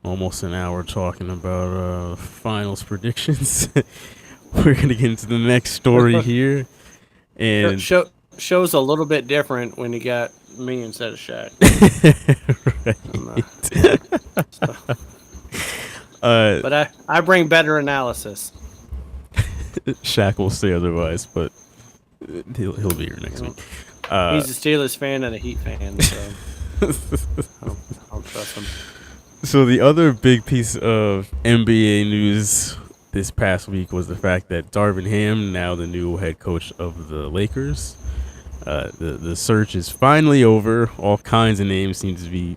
almost an hour talking about finals predictions, we're gonna get into the next story here. And show's a little bit different when you got me instead of Shaq. Right. But I bring better analysis. Shaq will say otherwise, but he'll be here next week. He's a Steelers fan and a Heat fan, so I don't trust him. So the other big piece of NBA news this past week was the fact that Darvin Ham, now the new head coach of the Lakers, the search is finally over. All kinds of names seem to be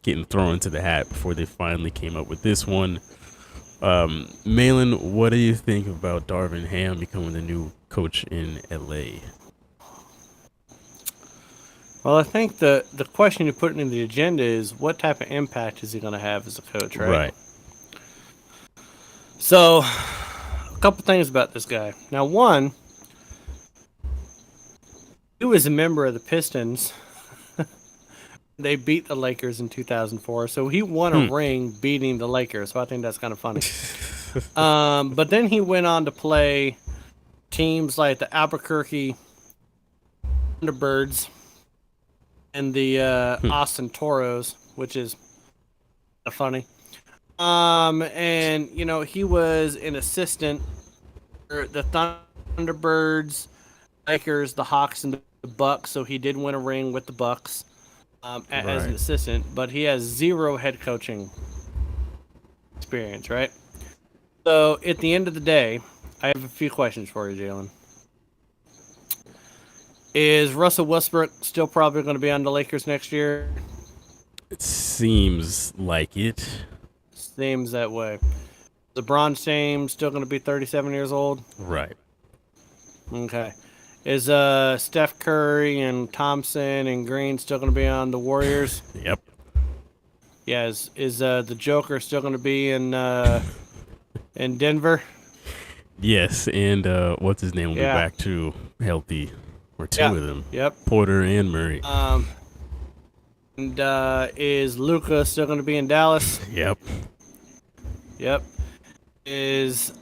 getting thrown into the hat before they finally came up with this one. Malin, what do you think about Darvin Ham becoming the new coach in LA? Well, I think the question you're putting in the agenda is, what type of impact is he going to have as a coach, right? Right. So, a couple things about this guy. Now, one, he was a member of the Pistons. They beat the Lakers in 2004, so he won a ring beating the Lakers. So I think that's kind of funny. But then he went on to play teams like the Albuquerque Thunderbirds and the Austin Toros, which is funny. And he was an assistant for the Thunderbirds, Lakers, the Hawks, and the Bucks. So he did win a ring with the Bucks. As an assistant, but he has 0 head coaching experience, right? So at the end of the day, I have a few questions for you, Jalen. Is Russell Westbrook still probably going to be on the Lakers next year? It seems like it. Seems that way. LeBron James still going to be 37 years old? Right. Okay. Is Steph Curry and Thompson and Green still going to be on the Warriors? Yep. Yeah. Is the Joker still going to be in Denver? Yes, and what's his name will be back to healthy, or two of them. Yep. Porter and Murray. And is Luka still going to be in Dallas? Yep. Yep. Is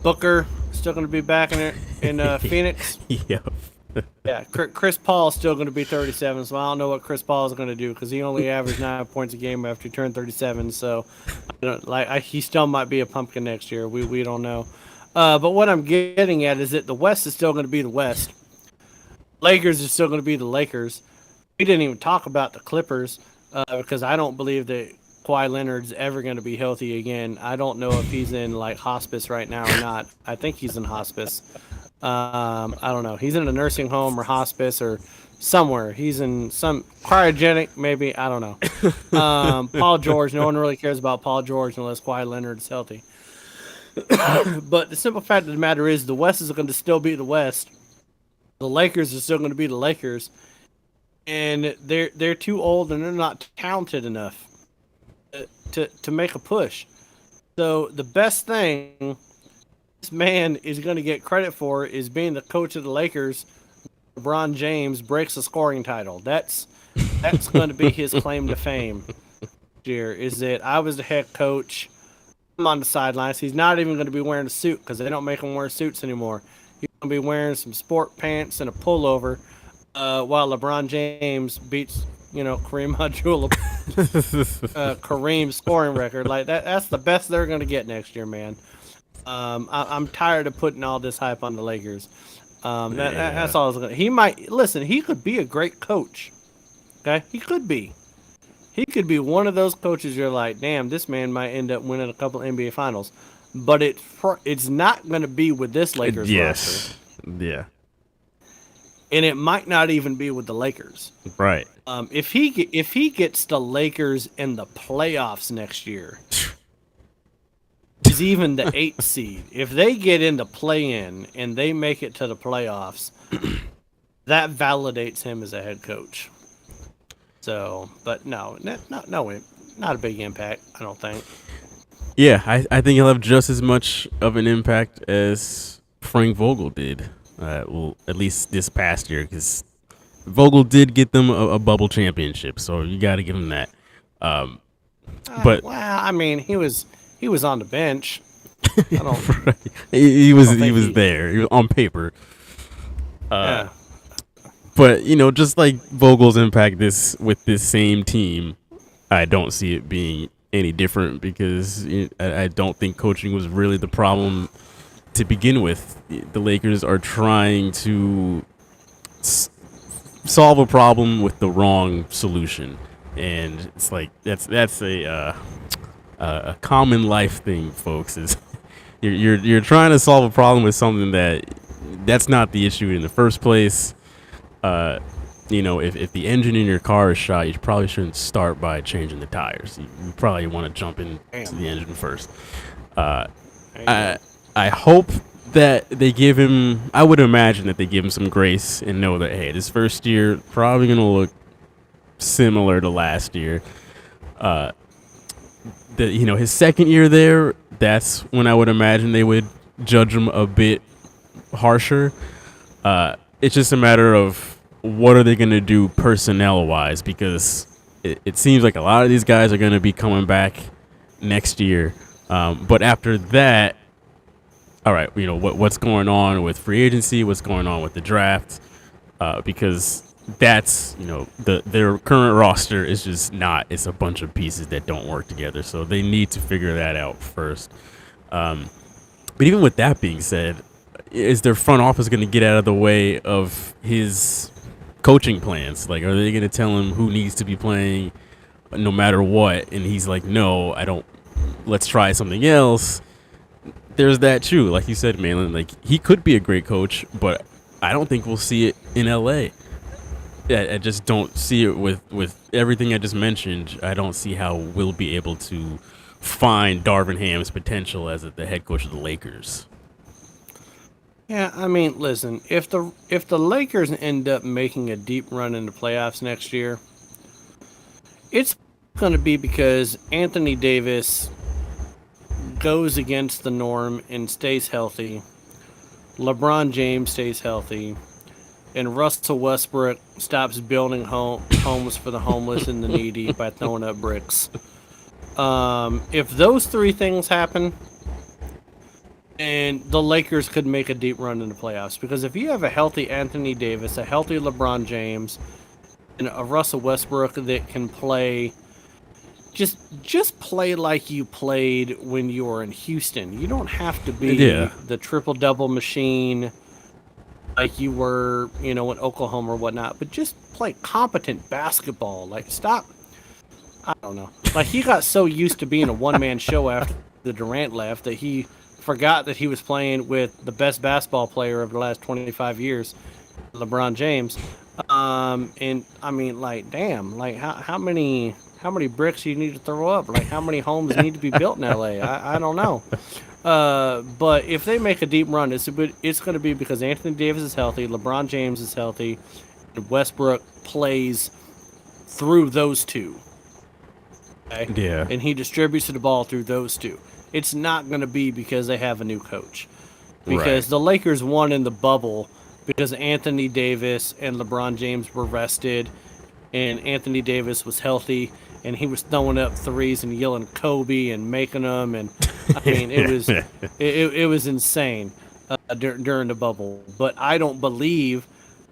Booker still going to be back in Phoenix? Yep. Yeah, Chris Paul is still going to be 37, so I don't know what Chris Paul is going to do because he only averaged 9 points a game after he turned 37. So, he still might be a pumpkin next year. We don't know. But what I'm getting at is that the West is still going to be the West. Lakers is still going to be the Lakers. We didn't even talk about the Clippers because I don't believe that Kawhi Leonard's ever going to be healthy again. I don't know if he's in hospice right now or not. I think he's in hospice. I don't know. He's in a nursing home or hospice or somewhere. He's in some cryogenic, maybe. I don't know. Paul George. No one really cares about Paul George unless Kawhi Leonard's healthy. But the simple fact of the matter is the West is going to still be the West. The Lakers are still going to be the Lakers. And they're too old and they're not talented enough to make a push. So the best thing this man is going to get credit for is being the coach of the Lakers. LeBron James breaks the scoring title. That's going to be his claim to fame here, is that I was the head coach. I'm on the sidelines. He's not even going to be wearing a suit because they don't make him wear suits anymore. He's going to be wearing some sport pants and a pullover while LeBron James beats Kareem Abdul Kareem's scoring record. That's the best they're going to get next year, man. I'm tired of putting all this hype on the Lakers. That's all I was going to. He could be a great coach. Okay? He could be. He could be one of those coaches you're like, damn, this man might end up winning a couple NBA finals. But it's not going to be with this Lakers roster. Yeah. And it might not even be with the Lakers. Right. If he gets the Lakers in the playoffs next year, is even the 8th seed. If they get into play-in and they make it to the playoffs, that validates him as a head coach. So, but no, not a big impact, I don't think. Yeah, I think he'll have just as much of an impact as Frank Vogel did. Well, at least this past year, because Vogel did get them a bubble championship, so you got to give him that. But well, I mean, he was on the bench. I don't. Right. He was there. He was on paper. Yeah. But just like Vogel's impact with this same team, I don't see it being any different because I don't think coaching was really the problem to begin with. The Lakers are trying to solve a problem with the wrong solution, and it's like that's a common life thing, folks. Is you're trying to solve a problem with something that's not the issue in the first place. If the engine in your car is shot, you probably shouldn't start by changing the tires. You probably want to jump into the engine first. I hope that they give him, I would imagine that they give him some grace and know that, hey, this first year probably going to look similar to last year. His second year there, that's when I would imagine they would judge him a bit harsher. It's just a matter of what are they going to do personnel-wise, because it seems like a lot of these guys are going to be coming back next year. But after that, all right, you know, what's going on with free agency, what's going on with the draft, because that's, you know, their current roster is just not, it's a bunch of pieces that don't work together. So they need to figure that out first. But even with that being said, is their front office going to get out of the way of his coaching plans? Like, are they going to tell him who needs to be playing no matter what? And he's like, no, I don't, let's try something else. There's that too. Like you said, Malin, like he could be a great coach, but I don't think we'll see it in LA. I just don't see it with everything I just mentioned. I don't see how we'll be able to find Darvin Ham's potential as the head coach of the Lakers. Yeah, I mean, listen, if the Lakers end up making a deep run in the playoffs next year, it's going to be because Anthony Davis goes against the norm and stays healthy. LeBron James stays healthy. And Russell Westbrook stops building homes for the homeless and the needy by throwing up bricks. If those three things happen, and the Lakers could make a deep run in the playoffs, because if you have a healthy Anthony Davis, a healthy LeBron James, and a Russell Westbrook that can play, just play like you played when you were in Houston. You don't have to be the triple-double machine like you were, you know, in Oklahoma or whatnot, but just play competent basketball. Like, stop. I don't know. Like, he got so used to being a one-man show after the Durant left that he forgot that he was playing with the best basketball player of the last 25 years, LeBron James. And I mean, like, damn, like how many bricks do you need to throw up? Like, how many homes need to be built in LA? I don't know. But if they make a deep run, it's going to be because Anthony Davis is healthy, LeBron James is healthy, and Westbrook plays through those two. Okay? Yeah. And he distributes the ball through those two. It's not going to be because they have a new coach. Because the Lakers won in the bubble because Anthony Davis and LeBron James were rested, and Anthony Davis was healthy, and he was throwing up threes and yelling Kobe and making them, and I mean it was insane during the bubble. But I don't believe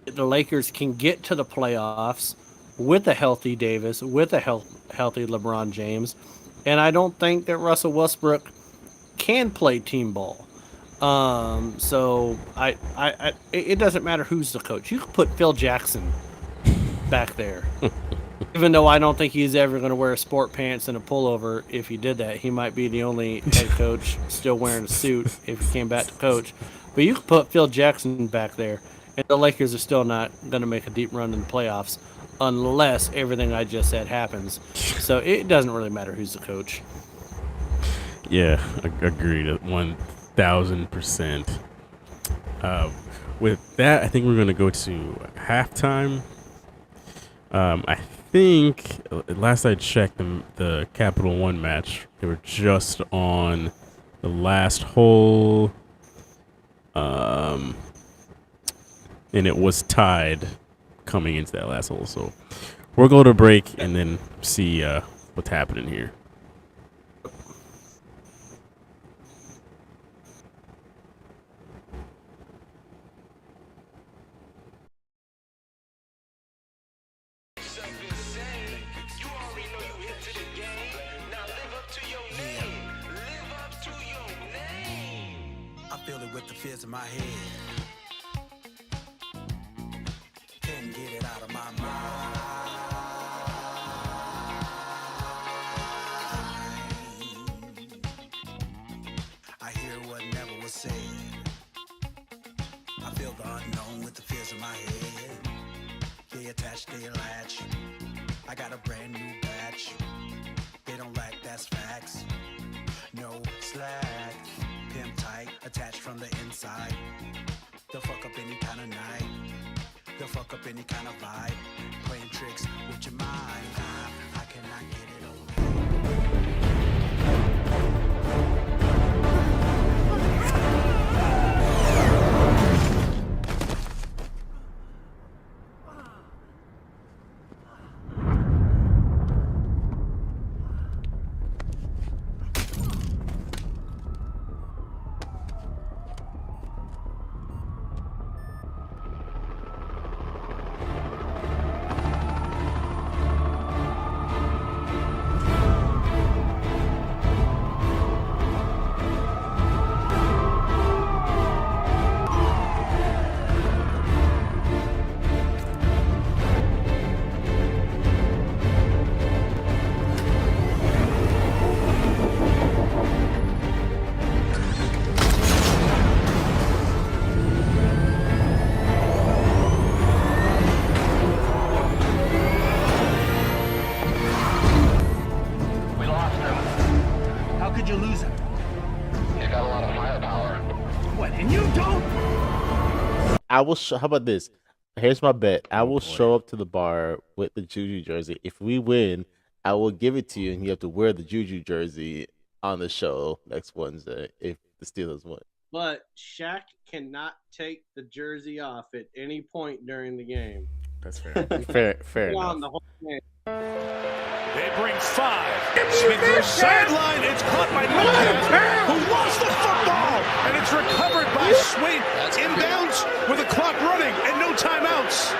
that the Lakers can get to the playoffs with a healthy Davis, with a healthy LeBron James, and I don't think that Russell Westbrook can play team ball. So it doesn't matter who's the coach. You could put Phil Jackson back there. Even though I don't think he's ever going to wear sport pants and a pullover. If he did that, he might be the only head coach still wearing a suit if he came back to coach. But you could put Phil Jackson back there, and the Lakers are still not going to make a deep run in the playoffs unless everything I just said happens. So it doesn't really matter who's the coach. Yeah, agreed 1,000%. With that, I think we're going to go to halftime. I think last I checked the Capital One match, they were just on the last hole, and it was tied coming into that last hole. So we'll go to break and then see what's happening here. In my head, can't get it out of my mind. I hear what never was said. I feel the unknown with the fears in my head. They attach, they latch. I got a brand new batch. They don't lack, that's facts. No slack. Pimp tight, attached from the inside. They'll fuck up any kind of night. They'll fuck up any kind of vibe. Playing tricks with your mind. I cannot get it over. got a lot of firepower. What, and you don't? I will show. How about this? Here's my bet. I will show up to the bar with the Juju jersey. If we win, I will give it to you, and you have to wear the Juju jersey on the show next Wednesday if the Steelers win. But Shaq cannot take the jersey off at any point during the game. That's fair. fair On enough. the whole game. They bring 5. Smith goes sideline. It's caught by Williams, who lost the football, and it's recovered by Sweet. Inbounds with the clock running and no timeouts.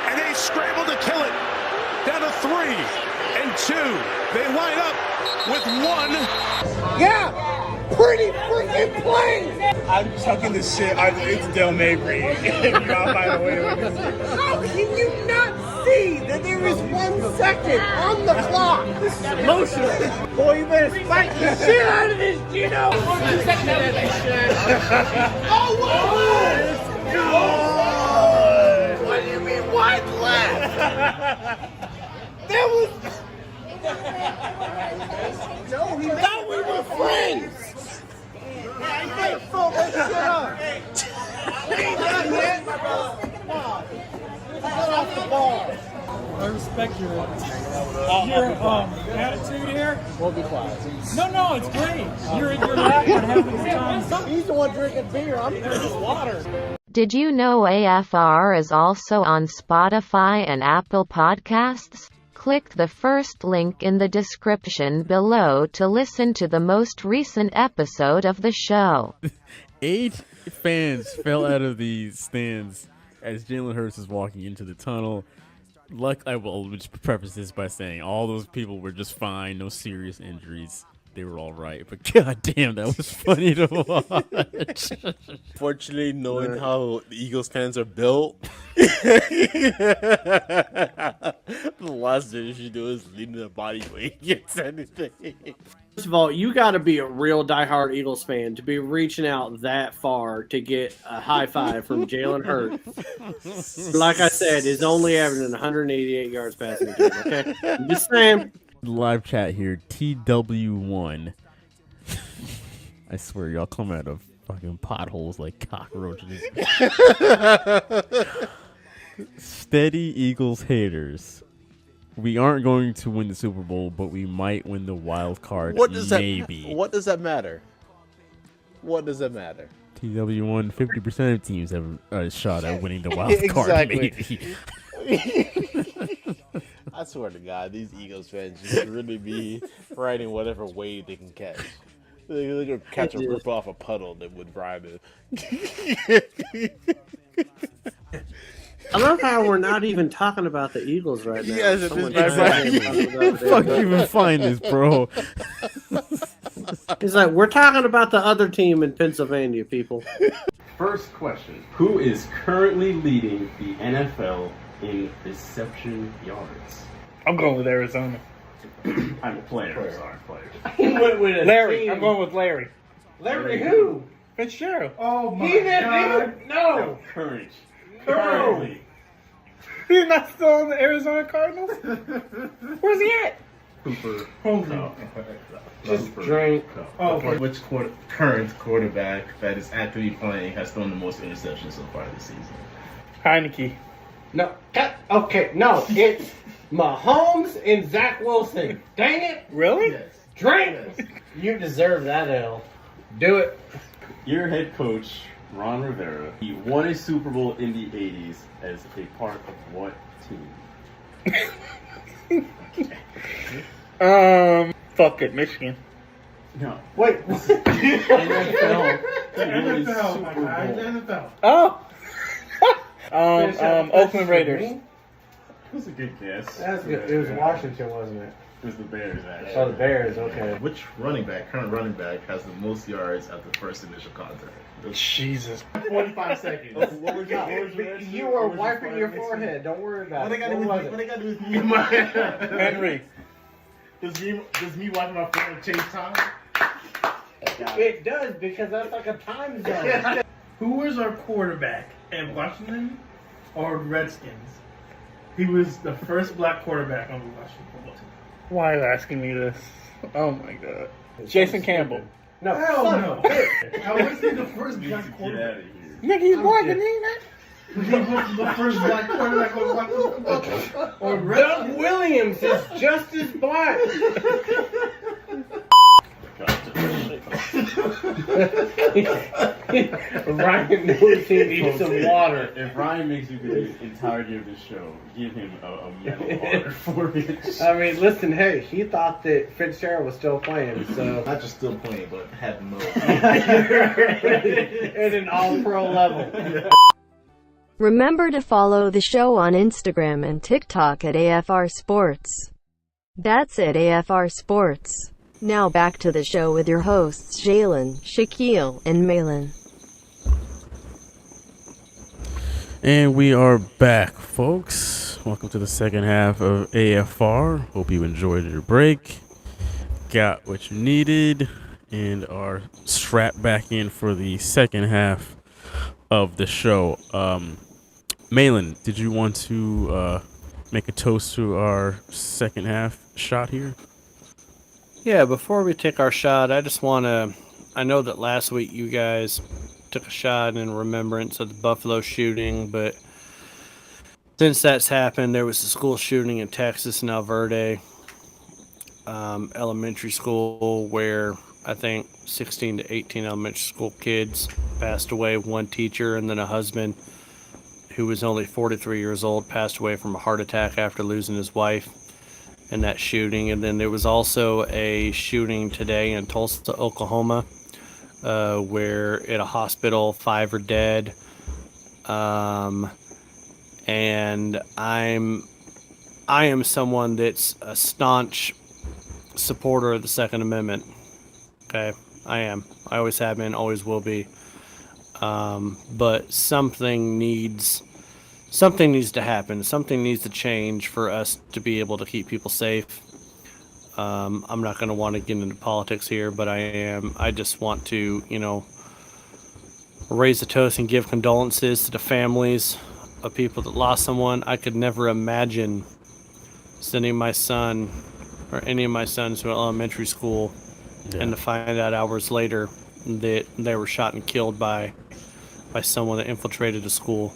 And they scramble to kill it. Down to 3 and 2. They line up with 1. Yeah, pretty freaking plain. I'm chucking this shit. It's Del Mabry. By the way. How can you not see that there is 1 second on the clock? This is emotional. Boy, you better spike the shit out of this, Gino. Oh, whoa! What do you mean, wide left? There was. No, he thought we were friends. Hey, fool, let's shut up. We ain't done yet. Come on. Get off the ball. I respect your attitude here. We'll be quiet. No, it's great. You're laughing and having fun. He's the one drinking beer. I'm drinking water. Did you know AFR is also on Spotify and Apple Podcasts? Click the first link in the description below to listen to the most recent episode of the show. 8 fans fell out of the stands as Jalen Hurts is walking into the tunnel. I will just preface this by saying all those people were just fine, no serious injuries. They were all right, but goddamn, that was funny to watch. Fortunately, knowing how the Eagles fans are built, the last thing you should do is lean their body weight against anything. First of all, you got to be a real diehard Eagles fan to be reaching out that far to get a high five from Jalen Hurts. Like I said, is only averaging 188 yards passing the game. Okay, I'm just saying. Live chat here, TW1. I swear, y'all come out of fucking potholes like cockroaches. Steady Eagles haters. We aren't going to win the Super Bowl, but we might win the wild card. What does maybe. What does that matter? What does that matter? TW1, 50% of teams have a shot at winning the wild card. Exactly. Maybe. I swear to God, these Eagles fans just really be riding whatever wave they can catch. They could catch a rip off a puddle that would rhyme it. I love how we're not even talking about the Eagles right now. Yes, it Someone is right. Fuck you even find this, bro. He's like, we're talking about the other team in Pennsylvania, people. First question. Who is currently leading the NFL in reception yards? I'm going with Arizona. I'm a player. Sorry, player. Larry. I'm going with Larry. Larry who? Fitzgerald. Oh my God. No. Currently. He's not still in the Arizona Cardinals? Where's he at? Cooper. Just drink. Oh, Which current quarterback that is actively playing has thrown the most interceptions so far this season? Heineke. No. Okay, no. It's Mahomes and Zach Wilson. Dang it. Really? Yes. Drink. You deserve that L. Do it. Your head coach, Ron Rivera, he won a Super Bowl in the 80s as a part of what team? Fuck it, Michigan. No. Wait. NFL. NFL, Super Bowl. Oh. Oakland Raiders. That was a good guess. That's good. It was Washington, wasn't it? It was the Bears, actually. Oh, the Bears. Okay. Which current running back, has the most yards at the first initial contact? Jesus. 45 seconds. What was your You were wiping your forehead. Don't worry about it. What they got to do with me and my Henry. Does me wiping my forehead change time? It does, because that's like a time zone. Who was our quarterback at Washington or Redskins? He was the first black quarterback on the Washington football team. Why are you asking me this? Oh my God. Jason Campbell. No, Hell fuck. no. I want to see the first black quarterback. Nigga, you born in England? The first black quarterback on black football. Or Doug Williams is just as black. Ryan knows he needs some water. If Ryan makes you do the entirety of this show, give him a medal order for it. I mean, listen, hey, he thought that Fitzgerald was still playing, so. Not just still playing, but had no. At an all-pro level. Remember to follow the show on Instagram and TikTok at AFR Sports. That's at AFR Sports. Now back to the show with your hosts Jalen, Shaquille, and Malin. And we are back, folks. Welcome to the second half of AFR. Hope you enjoyed your break, got what you needed, and are strapped back in for the second half of the show. Malin, did you want to make a toast to our second half shot here? Yeah, before we take our shot, I just want to. I know that last week you guys took a shot in remembrance of the Buffalo shooting, but since that's happened, there was a school shooting in Texas in Alverde elementary school where I think 16 to 18 elementary school kids passed away. One teacher and then a husband who was only 43 years old passed away from a heart attack after losing his wife in that shooting. And then there was also a shooting today in Tulsa, Oklahoma, where at a hospital 5 are dead. And I am someone that's a staunch supporter of the Second Amendment. Okay, I am. I always have been, always will be. But something needs to happen. Something needs to change for us to be able to keep people safe. I'm not going to want to get into politics here, but I just want to, raise a toast and give condolences to the families of people that lost someone. I could never imagine sending my son or any of my sons to elementary school and to find out hours later that they were shot and killed by someone that infiltrated a school.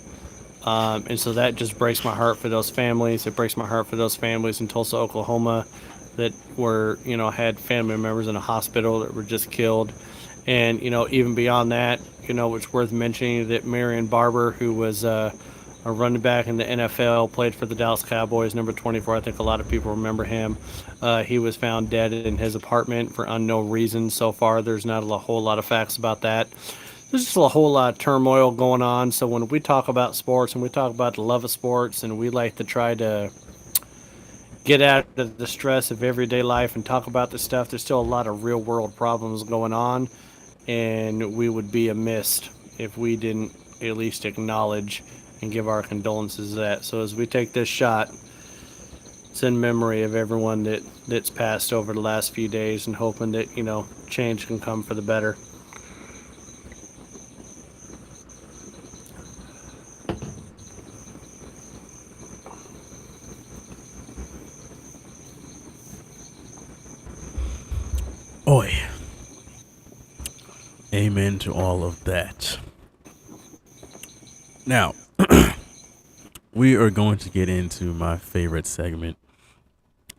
And so that just breaks my heart for those families. It breaks my heart for those families in Tulsa, Oklahoma that were, had family members in a hospital that were just killed. And, even beyond that, it's worth mentioning that Marion Barber, who was a running back in the NFL, played for the Dallas Cowboys, number 24. I think a lot of people remember him. He was found dead in his apartment for unknown reasons. So far, there's not a whole lot of facts about that. There's just a whole lot of turmoil going on. So when we talk about sports and we talk about the love of sports and we like to try to get out of the stress of everyday life and talk about this stuff, there's still a lot of real world problems going on. And we would be amiss if we didn't at least acknowledge and give our condolences to that. So as we take this shot, it's in memory of everyone that's passed over the last few days and hoping that, change can come for the better. Oi. Amen to all of that. Now, we are going to get into my favorite segment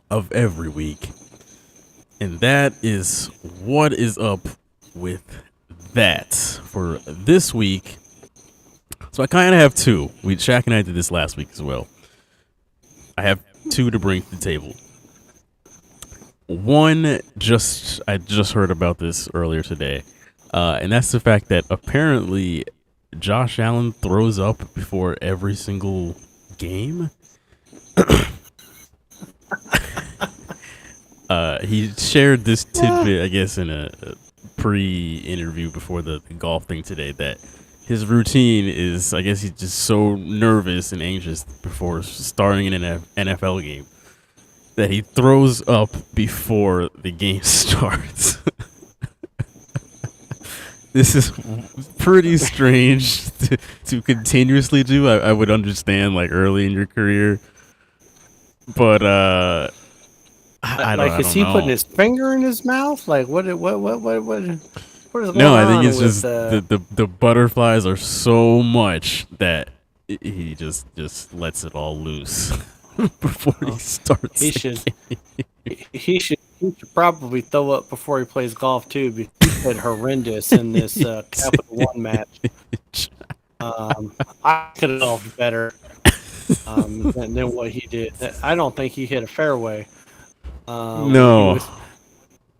of every week, and that is what is up with that for this week. So I kind of have two. Shaq and I did this last week as well. I have two to bring to the table. One, I just heard about this earlier today, and that's the fact that apparently Josh Allen throws up before every single game. He shared this tidbit, I guess, in a pre-interview before the golf thing today, that his routine is, I guess he's just so nervous and anxious before starting an NFL game that he throws up before the game starts. This is pretty strange to continuously do. I would understand like early in your career, but I like, don't is he know. putting his finger in his mouth? Like, what is going No, I think on it's with, just the butterflies are so much that he just lets it all loose before he starts. He should probably throw up before he plays golf too, because he did horrendous in this Capital One match. I could have golfed better than what he did. I don't think he hit a fairway. No.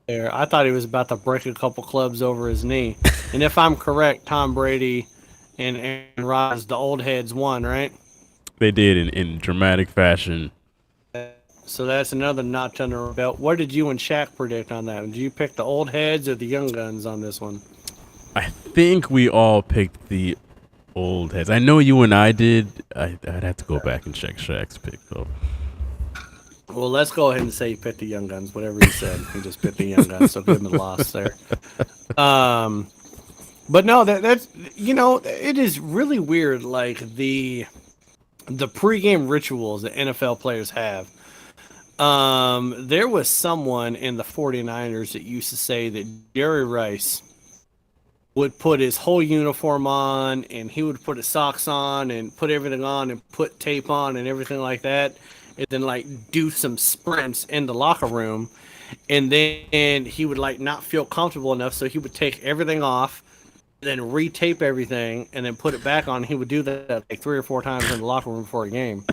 There, I thought he was about to break a couple clubs over his knee. And if I'm correct, Tom Brady and Aaron Rodgers, the old heads, won, right? They did in dramatic fashion. So that's another notch under our belt. What did you and Shaq predict on that? Did you pick the old heads or the young guns on this one? I think we all picked the old heads. I know you and I did. I'd have to go back and check Shaq's pick though. Well, let's go ahead and say you picked the young guns. Whatever he said, he just picked the young guns. So give him a loss there. But no, that's it is really weird. Like the pregame rituals that NFL players have. There was someone in the 49ers that used to say that Jerry Rice would put his whole uniform on, and he would put his socks on and put everything on and put tape on and everything like that, and then like do some sprints in the locker room, and then he would like not feel comfortable enough, so he would take everything off, then retape everything, and then put it back on. He would do that like 3 or 4 times in the locker room before a game.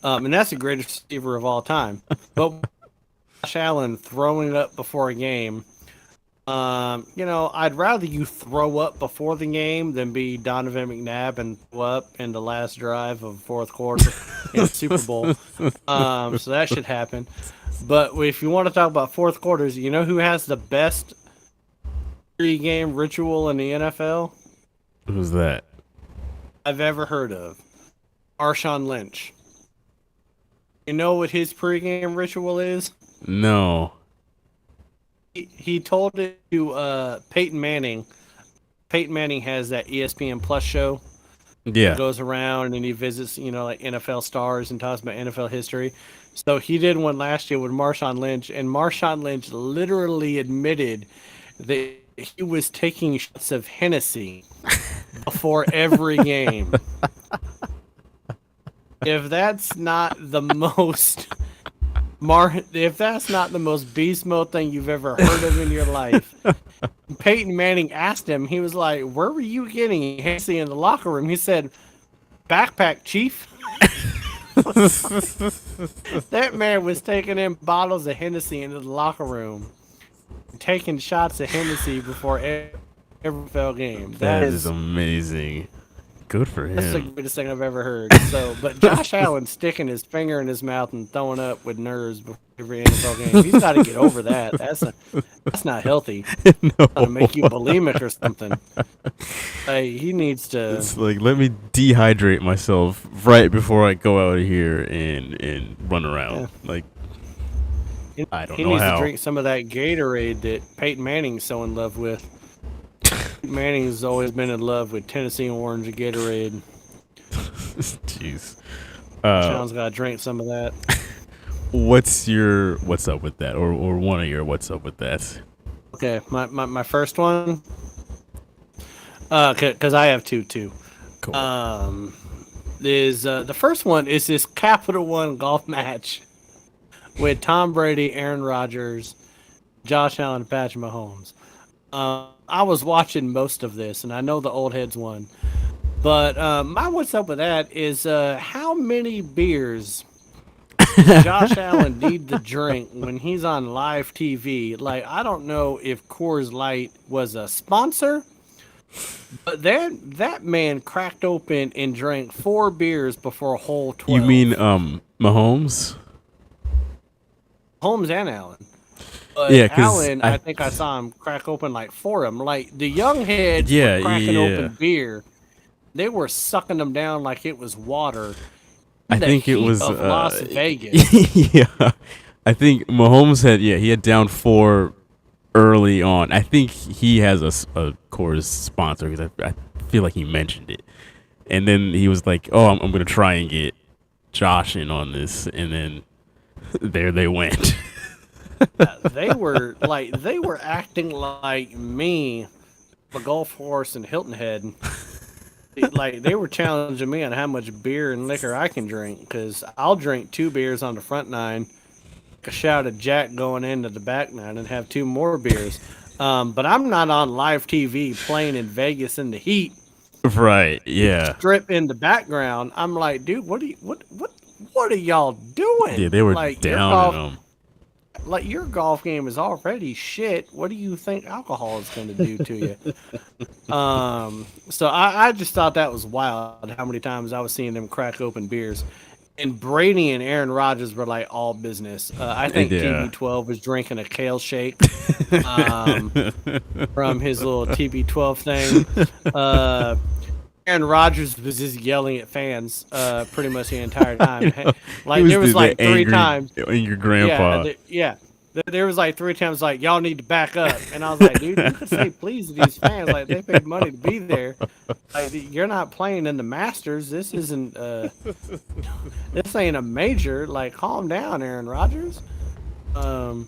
And that's the greatest receiver of all time. But Josh Allen throwing up before a game, I'd rather you throw up before the game than be Donovan McNabb and throw up in the last drive of fourth quarter in the Super Bowl. So that should happen. But if you want to talk about fourth quarters, you know who has the best pre-game ritual in the NFL? Who's that? I've ever heard of. Marshawn Lynch. You know what his pregame ritual is? No. He told it to Peyton Manning. Peyton Manning has that ESPN Plus show. Yeah. He goes around and he visits, like NFL stars and talks about NFL history. So he did one last year with Marshawn Lynch, and Marshawn Lynch literally admitted that he was taking shots of Hennessy before every game. If that's not the most beast mode thing you've ever heard of in your life, Peyton Manning asked him, he was like, "Where were you getting Hennessy in the locker room?" He said, "Backpack, Chief." That man was taking in bottles of Hennessy into the locker room, taking shots of Hennessy before every NFL game. That is amazing. Good for him. That's the greatest thing I've ever heard. But Josh Allen sticking his finger in his mouth and throwing up with nerves before every NFL game, he's got to get over that. That's not healthy. No. That'll make you bulimic or something. He needs to. It's like, let me dehydrate myself right before I go out of here and run around. Yeah. Like, I don't he know needs how. to drink some of that Gatorade that Peyton Manning's so in love with. Manning's always been in love with Tennessee Orange and Gatorade. Jeez. Sean's got to drink some of that. What's up with that? Or one of your what's up with that? Okay, my first one. Because I have two too. Cool. Is the first one is this Capital One golf match with Tom Brady, Aaron Rodgers, Josh Allen, and Patrick Mahomes. I was watching most of this, and I know the old heads won. But my what's up with that is how many beers Josh Allen need to drink when he's on live TV. Like, I don't know if Coors Light was a sponsor, but that man cracked open and drank 4 beers before a whole 12. You mean Mahomes? Mahomes and Allen. But Yeah, 'cause Allen, I think I saw him crack open like 4 of them. Like, the young heads were cracking open beer. They were sucking them down like it was water. I think it was of Las Vegas. Yeah, I think Mahomes had down 4 early on. I think he has a Coors sponsor because I feel like he mentioned it, and then he was like, "Oh, I'm gonna try and get Josh in on this," and then there they went. they were acting like me, the golf horse in Hilton Head. Like they were challenging me on how much beer and liquor I can drink, because I'll drink 2 beers on the front 9, a shot of Jack going into the back 9, and have 2 more beers. But I'm not on live TV playing in Vegas in the heat. Right. Yeah. Strip in the background. I'm like, dude, what are y'all doing? Yeah, they were like, down on them. Like, your golf game is already shit. What do you think alcohol is going to do to you? So I just thought that was wild, how many times I was seeing them crack open beers. And Brady and Aaron Rodgers were like all business. I think TB12 was drinking a kale shake from his little TB12 thing. Aaron Rodgers was just yelling at fans pretty much the entire time. Like there was like 3 times. Angry grandpa. There was like 3 times like, y'all need to back up. And I was like, dude, you could say please to these fans. Like they paid money to be there. Like you're not playing in the Masters. This isn't this ain't a major. Like calm down, Aaron Rodgers. But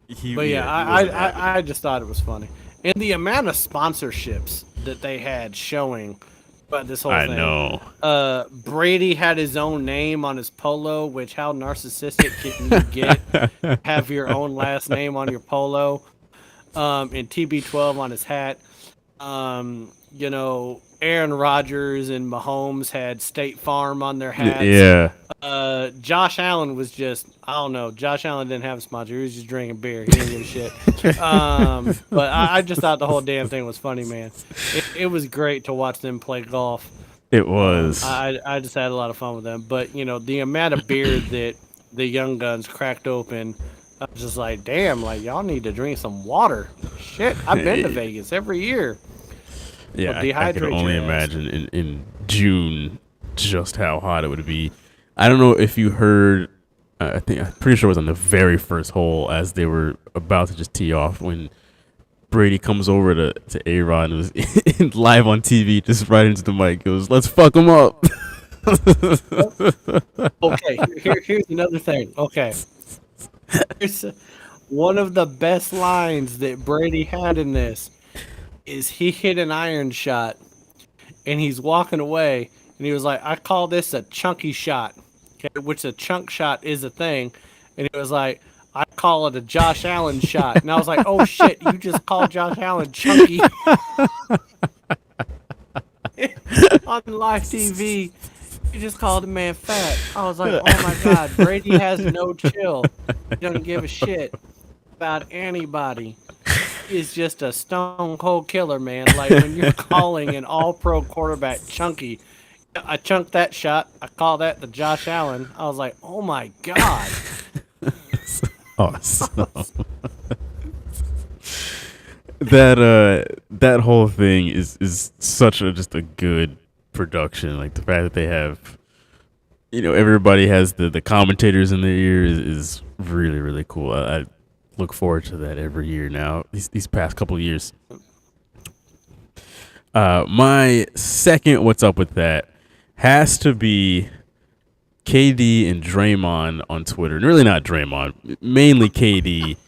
yeah, I just thought it was funny. And the amount of sponsorships that they had showing about this whole thing. I know. Brady had his own name on his polo, which how narcissistic can you get? Have your own last name on your polo. And TB12 on his hat. You know, Aaron Rodgers and Mahomes had State Farm on their hats. Yeah. Josh Allen was just, I don't know. Josh Allen didn't have a sponsor. He was just drinking beer. He didn't give a shit. But I just thought the whole damn thing was funny, man. It was great to watch them play golf. It was. I just had a lot of fun with them. But, you know, the amount of beer that the young guns cracked open, I was just like, damn, like, y'all need to drink some water. Shit, I've been to Vegas every year. Yeah, I can only imagine in June just how hot it would be. I don't know if you heard. I'm pretty sure it was on the very first hole as they were about to just tee off when Brady comes over to A-Rod and was live on TV, just right into the mic. Goes, "Let's fuck him up." Okay, here's another thing. Okay, here's one of the best lines that Brady had in this. Is he hit an iron shot and he's walking away and he was like, I call this a chunky shot, okay, which a chunk shot is a thing. And he was like, I call it a Josh Allen shot. And I was like, oh shit, you just called Josh Allen chunky on live TV. You just called the man fat. I was like, oh my God, Brady has no chill. He doesn't give a shit about anybody. Is just a stone cold killer, man. Like when you're calling an all-pro quarterback chunky, I chunked that shot. I call that the Josh Allen. I was like, oh my God. Awesome. That whole thing is such just a good production. Like the fact that they have, you know, everybody has the commentators in their ears is really, really cool. I look forward to that every year now, these past couple of years. My second what's up with that has to be KD and Draymond on Twitter. And really not Draymond, mainly KD.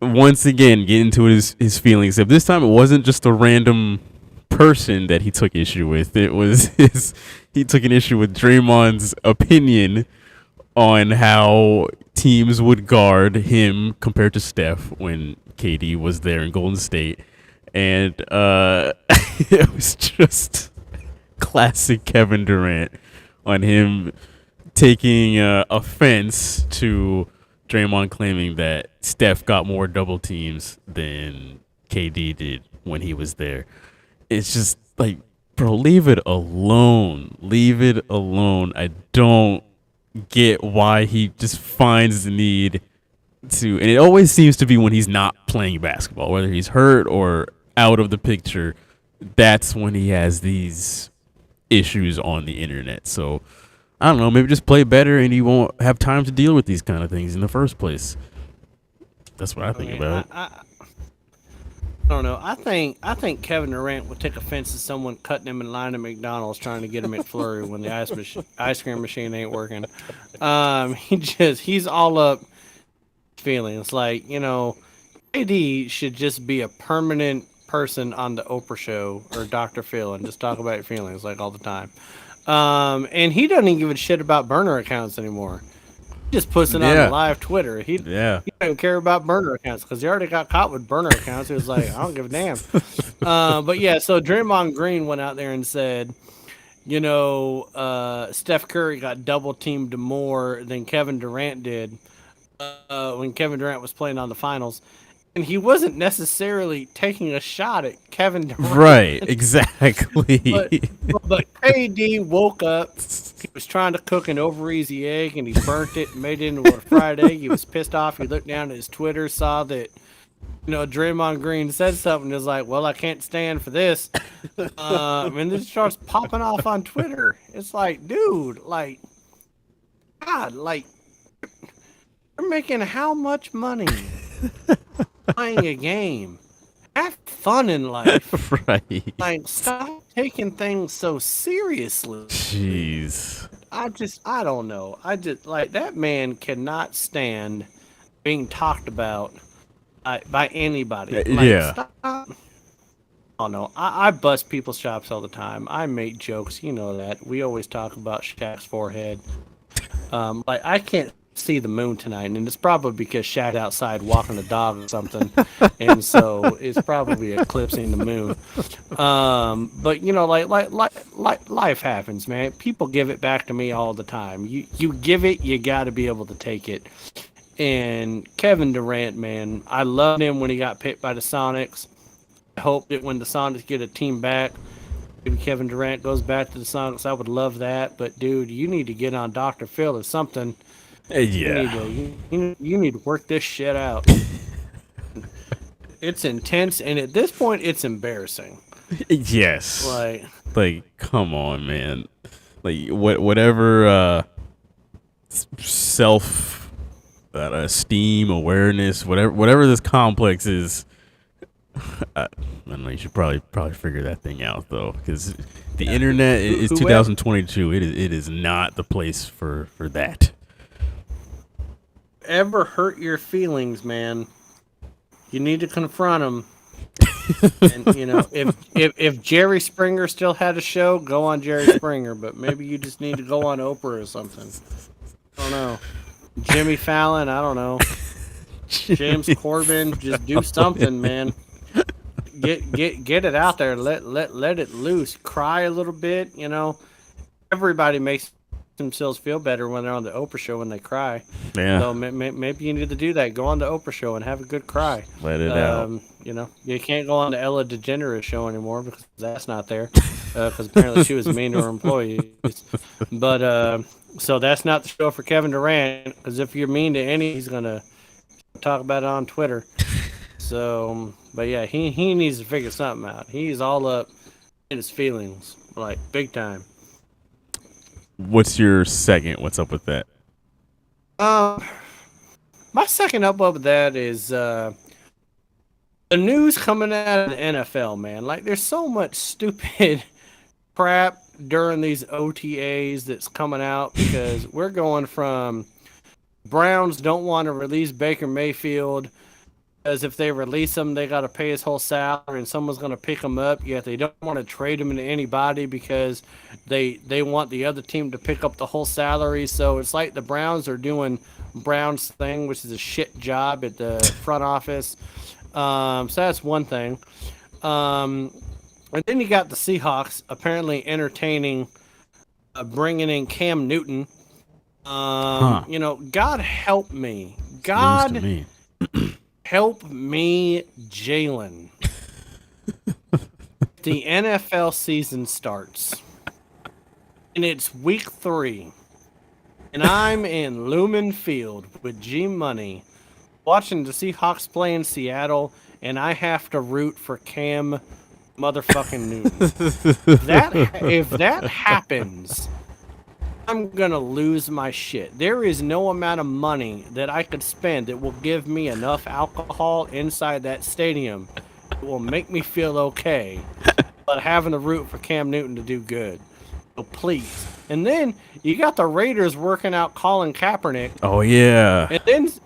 Once again, get into his feelings. If this time it wasn't just a random person that he took issue with, it was he took an issue with Draymond's opinion on how teams would guard him compared to Steph when KD was there in Golden State. And it was just classic Kevin Durant on him taking offense to Draymond claiming that Steph got more double teams than KD did when he was there. It's just like, bro, leave it alone. Leave it alone. I don't get why he just finds the need to, and it always seems to be when he's not playing basketball, whether he's hurt or out of the picture, that's when he has these issues on the internet. So I don't know, maybe just play better and he won't have time to deal with these kind of things in the first place. That's what I think about it. I don't know. I think Kevin Durant would take offense to someone cutting him in line at McDonald's trying to get a McFlurry when the ice cream machine ain't working. He's all up feelings. Like, you know, KD should just be a permanent person on the Oprah show or Dr. Phil and just talk about your feelings like all the time. And he doesn't even give a shit about burner accounts anymore. He just puts it on live Twitter. He doesn't care about burner accounts because he already got caught with burner accounts. He was like, I don't give a damn. But yeah, so Draymond Green went out there and said, you know, Steph Curry got double teamed more than Kevin Durant did when Kevin Durant was playing on the finals. And he wasn't necessarily taking a shot at Kevin Durant. Right, exactly. but KD woke up. He was trying to cook an over-easy egg, and he burnt it and made it into a fried egg. He was pissed off. He looked down at his Twitter, saw that, you know, Draymond Green said something. He was like, well, I can't stand for this. And then starts popping off on Twitter. It's like, dude, like, God, like, you're making how much money playing a game? Have fun in life. Right. Like, stop taking things so seriously. Jeez. I don't know. I just, like, that man cannot stand being talked about by anybody. Like, Yeah. Stop. I don't know. I bust people's chops all the time. I make jokes. You know that. We always talk about Shaq's forehead. Like, I can't see the moon tonight, and it's probably because Shaq outside walking the dog or something, and so it's probably eclipsing the moon. But you know, like life happens, man. People give it back to me all the time. You give it, you got to be able to take it. And Kevin Durant, man, I loved him when he got picked by the Sonics. I hope that when the Sonics get a team back, maybe Kevin Durant goes back to the Sonics. I would love that. But dude, you need to get on Dr. Phil or something. Yeah. You need to work this shit out. It's intense, and at this point, it's embarrassing. Yes. Like, come on, man. Like, whatever self esteem, awareness, whatever this complex is. I don't know. You should probably figure that thing out though, because the internet is 2022. It is not the place for that. Ever hurt your feelings, man, you need to confront them. And you know, if Jerry Springer still had a show, go on Jerry Springer. But maybe you just need to go on Oprah or something. I don't know. Jimmy Fallon, I don't know. James Corbin, just do something, man. Get it out there. Let it loose. Cry a little bit. You know, everybody makes themselves feel better when they're on the Oprah show when they cry. Yeah. So maybe you need to do that. Go on the Oprah show and have a good cry. Let it out. You know, you can't go on the Ella DeGeneres show anymore because that's not there. Because apparently she was mean to her employees. But so that's not the show for Kevin Durant. Because if you're mean to any, he's gonna talk about it on Twitter. So, but yeah, he needs to figure something out. He's all up in his feelings, like big time. What's your second? What's up with that? My second up with that is the news coming out of the NFL, man. Like, there's so much stupid crap during these OTAs that's coming out because we're going from Browns don't want to release Baker Mayfield because if they release him, they got to pay his whole salary and someone's going to pick him up. Yet they don't want to trade him into anybody because they want the other team to pick up the whole salary. So it's like the Browns are doing Browns thing, which is a shit job at the front office. So that's one thing. And then you got the Seahawks apparently entertaining bringing in Cam Newton. You know, God help me. God help me, Jalen. The NFL season starts. And it's week 3. And I'm in Lumen Field with G Money watching the Seahawks play in Seattle, and I have to root for Cam motherfucking Newton. If that happens, I'm gonna lose my shit. There is no amount of money that I could spend that will give me enough alcohol inside that stadium that will make me feel okay, but having to root for Cam Newton to do good. So please. And then you got the Raiders working out Colin Kaepernick. Oh yeah.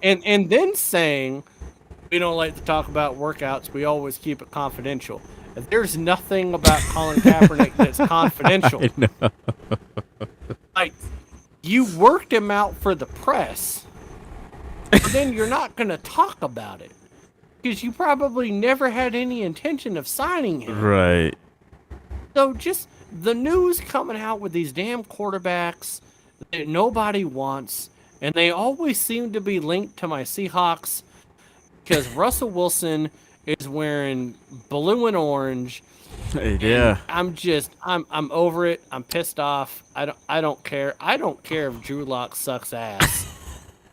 And then saying we don't like to talk about workouts. We always keep it confidential. There's nothing about Colin Kaepernick that's confidential. I know. Like, you worked him out for the press, but then you're not going to talk about it because you probably never had any intention of signing him. Right. So just the news coming out with these damn quarterbacks that nobody wants, and they always seem to be linked to my Seahawks because Russell Wilson is wearing blue and orange. Yeah. I'm over it. I'm pissed off. I don't care. I don't care if Drew Lock sucks ass.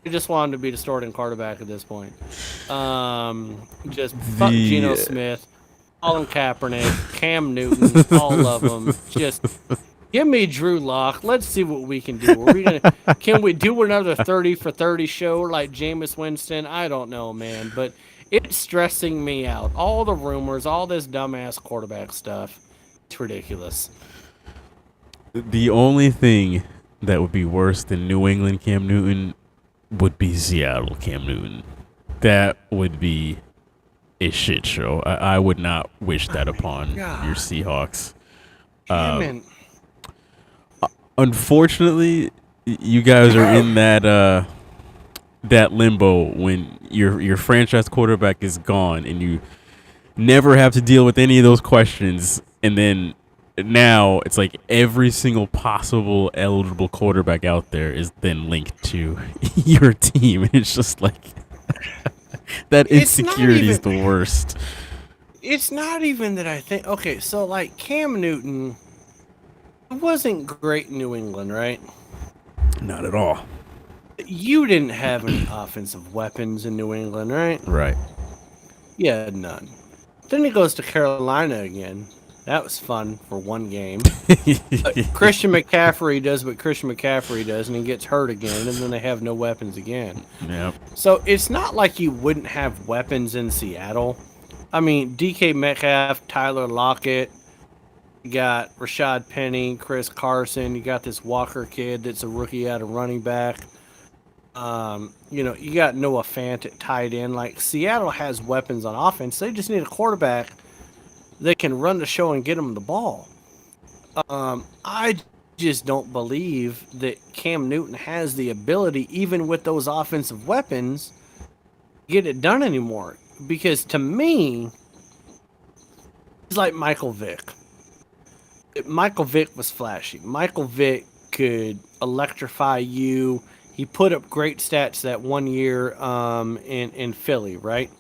I just want him to be the starting quarterback at this point. Just fuck Geno Smith, Colin Kaepernick, Cam Newton, all of them. Just give me Drew Lock. Let's see what we can do. Can we do another 30 for 30 show like Jameis Winston? I don't know, man, but it's stressing me out. All the rumors, all this dumbass quarterback stuff. It's ridiculous. The only thing that would be worse than New England Cam Newton would be Seattle Cam Newton. That would be a shit show. I would not wish that upon your Seahawks. Unfortunately, you guys are in that limbo when your franchise quarterback is gone and you never have to deal with any of those questions, and then now it's like every single possible eligible quarterback out there is then linked to your team, and it's just like that insecurity is the worst. It's not even that I think. Okay, so like Cam Newton wasn't great in New England, right? Not at all. You didn't have any offensive weapons in New England, right? Right. Yeah, none. Then he goes to Carolina again. That was fun for one game. Christian McCaffrey does what Christian McCaffrey does, and he gets hurt again, and then they have no weapons again. Yep. So it's not like you wouldn't have weapons in Seattle. I mean, DK Metcalf, Tyler Lockett, you got Rashad Penny, Chris Carson, you got this Walker kid that's a rookie out of running back. You got Noah Fant at tight end. Like, Seattle has weapons on offense. They just need a quarterback that can run the show and get them the ball. I just don't believe that Cam Newton has the ability, even with those offensive weapons, to get it done anymore. Because to me, he's like Michael Vick. Michael Vick was flashy. Michael Vick could electrify you. He put up great stats that one year in Philly, right?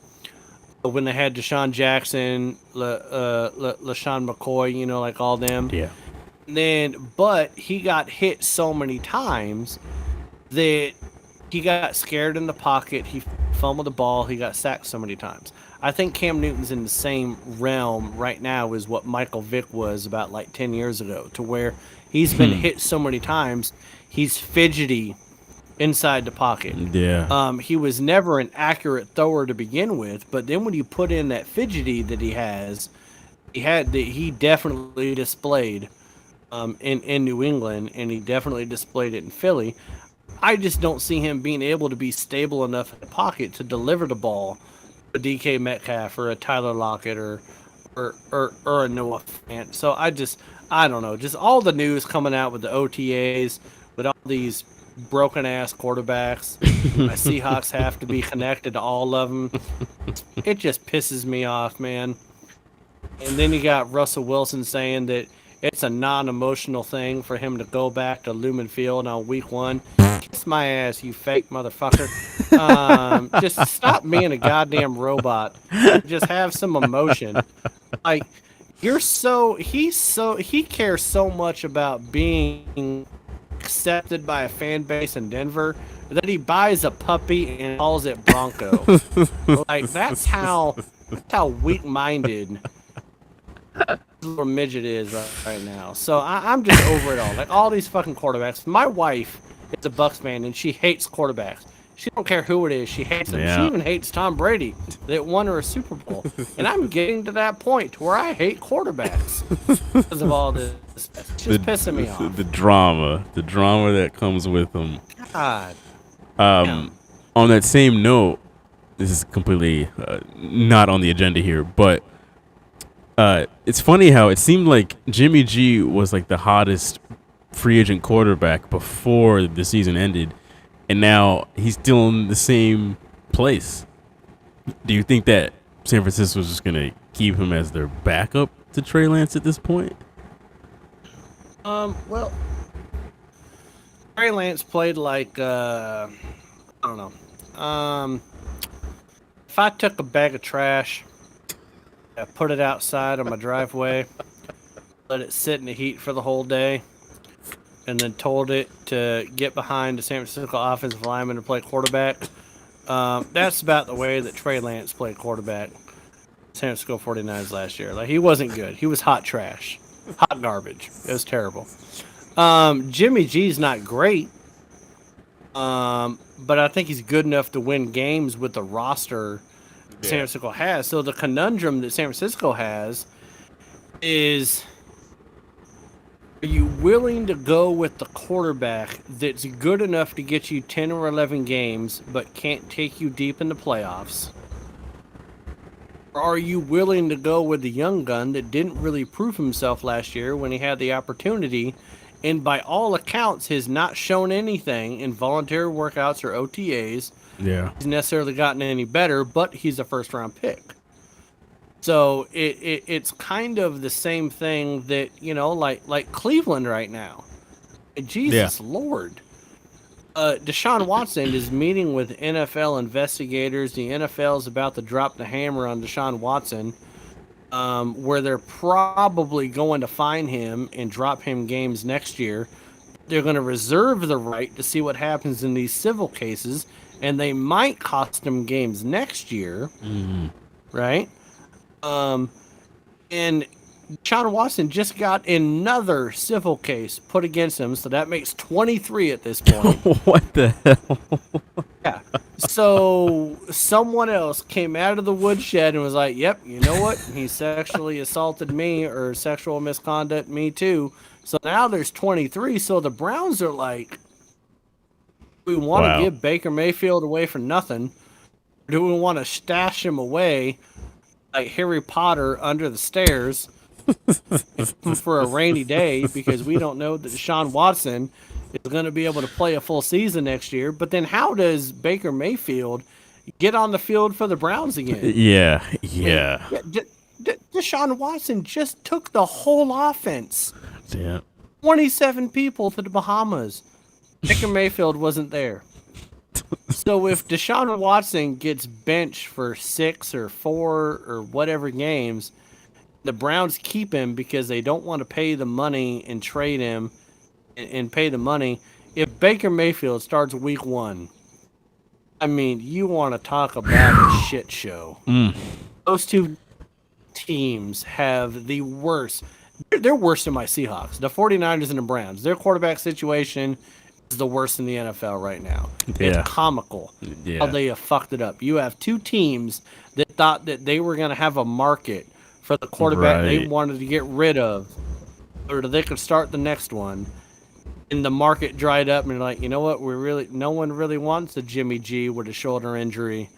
When they had Deshaun Jackson, LaShawn McCoy, like all them. Yeah. But he got hit so many times that he got scared in the pocket. He fumbled the ball. He got sacked so many times. I think Cam Newton's in the same realm right now as what Michael Vick was about like 10 years ago, to where he's been hit so many times, he's fidgety inside the pocket. Yeah. He was never an accurate thrower to begin with, but then when you put in that fidgety that he has, he definitely displayed in New England, and he definitely displayed it in Philly. I just don't see him being able to be stable enough in the pocket to deliver the ball to DK Metcalf or a Tyler Lockett or a Noah Fant. So I don't know. Just all the news coming out with the OTAs, with all these broken ass quarterbacks. My Seahawks have to be connected to all of them. It just pisses me off, man. And then you got Russell Wilson saying that it's a non-emotional thing for him to go back to Lumen Field on week 1. Kiss my ass, you fake motherfucker. Just stop being a goddamn robot. Just have some emotion. Like, he cares so much about being accepted by a fan base in Denver that he buys a puppy and calls it Bronco. Like, that's how weak-minded little midget is right now. So I'm just over it all. Like, all these fucking quarterbacks. My wife is a Bucks fan and she hates quarterbacks. She don't care who it is. She hates him. Yeah. She even hates Tom Brady that won her a Super Bowl. And I'm getting to that point where I hate quarterbacks because of all this. It's just pissing me off. The drama that comes with them. God. On that same note, this is completely not on the agenda here, but it's funny how it seemed like Jimmy G was like the hottest free agent quarterback before the season ended, and now he's still in the same place. Do you think that San Francisco's just going to keep him as their backup to Trey Lance at this point? Well, Trey Lance played like, I don't know. If I took a bag of trash, I put it outside on my driveway, let it sit in the heat for the whole day, and then told it to get behind the San Francisco offensive lineman to play quarterback, that's about the way that Trey Lance played quarterback San Francisco 49ers last year. Like, he wasn't good. He was hot trash. Hot garbage. It was terrible. Jimmy G's not great, but I think he's good enough to win games with the roster San Francisco has. So the conundrum that San Francisco has is, are you willing to go with the quarterback that's good enough to get you 10 or 11 games but can't take you deep in the playoffs? Or are you willing to go with the young gun that didn't really prove himself last year when he had the opportunity, and by all accounts has not shown anything in voluntary workouts or OTAs? Yeah. He's necessarily gotten any better, but he's a first-round pick. So it's kind of the same thing that, like Cleveland right now. Jesus Lord. Deshaun Watson is meeting with NFL investigators. The NFL is about to drop the hammer on Deshaun Watson, where they're probably going to fine him and drop him games next year. They're going to reserve the right to see what happens in these civil cases, and they might cost him games next year, right? And Deshaun Watson just got another civil case put against him, so that makes 23 at this point. What the hell? Yeah. So someone else came out of the woodshed and was like, yep, you know what? He sexually assaulted me, or sexual misconduct me too. So now there's 23. So the Browns are like, do we want to give Baker Mayfield away for nothing? Or do we want to stash him away like Harry Potter under the stairs for a rainy day, because we don't know that Deshaun Watson is going to be able to play a full season next year? But then how does Baker Mayfield get on the field for the Browns again? Yeah. Deshaun Watson just took the whole offense. Yeah. 27 people to the Bahamas. Baker Mayfield wasn't there. So if Deshaun Watson gets benched for 6 or 4 or whatever games, the Browns keep him because they don't want to pay the money and trade him and pay the money. If Baker Mayfield starts week 1, I mean, you want to talk about a shit show. Those two teams have the worst. They're worse than my Seahawks. The 49ers and the Browns. Their quarterback situation is the worst in the NFL right now. Yeah. It's comical how they have fucked it up. You have two teams that thought that they were going to have a market for the quarterback they wanted to get rid of, or they could start the next one, and the market dried up, and they're like, you know what, no one really wants a Jimmy G with a shoulder injury,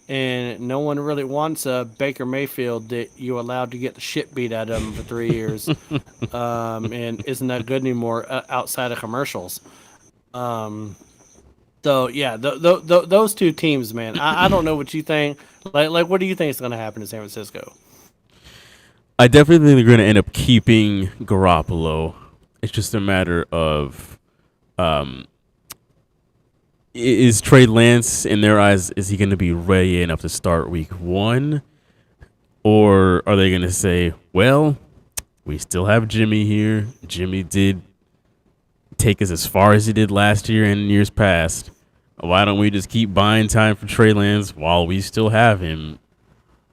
and no one really wants a Baker Mayfield that you allowed to get the shit beat out of him for 3 years, and isn't that good anymore outside of commercials. So yeah, those two teams, man. I don't know what you think. Like, what do you think is going to happen in San Francisco? I definitely think they're going to end up keeping Garoppolo. It's just a matter of, is Trey Lance, in their eyes, is he going to be ready enough to start week 1? Or are they going to say, well, we still have Jimmy here. Jimmy did take us as far as he did last year and years past. Why don't we just keep buying time for Trey Lance while we still have him,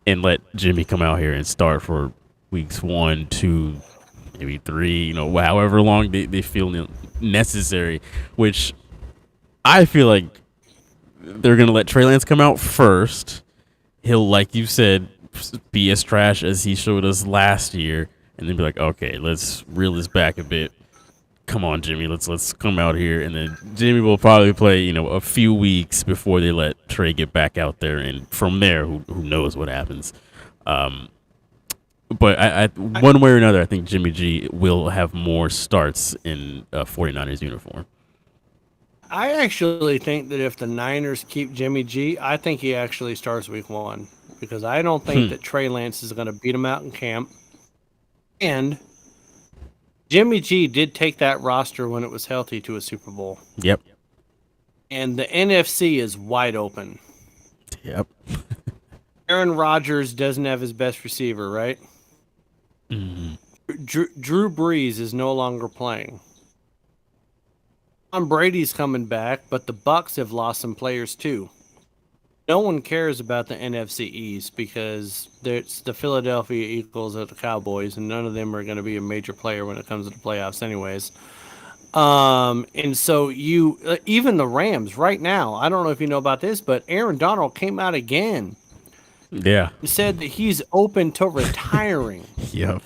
and let Jimmy come out here and start for weeks 1, 2, maybe 3, however long they feel necessary, which I feel like they're gonna let Trey Lance come out first. He'll, like you said, be as trash as he showed us last year, and then be like, okay, let's reel this back a bit. Come on, Jimmy, let's come out here, and then Jimmy will probably play, a few weeks before they let Trey get back out there, and from there, who knows what happens. But I one way or another, I think Jimmy G will have more starts in 49ers uniform. I actually think that if the Niners keep Jimmy G, I think he actually starts week 1 because I don't think that Trey Lance is going to beat him out in camp. And Jimmy G did take that roster when it was healthy to a Super Bowl. Yep. And the NFC is wide open. Yep. Aaron Rodgers doesn't have his best receiver, right? Mm-hmm. Drew Brees is no longer playing. Tom Brady's coming back, but the Bucs have lost some players too. No one cares about the NFC East because it's the Philadelphia Eagles or the Cowboys, and none of them are going to be a major player when it comes to the playoffs anyways. And so even the Rams right now, I don't know if you know about this, but Aaron Donald came out again. Yeah. He said that he's open to retiring. Yep.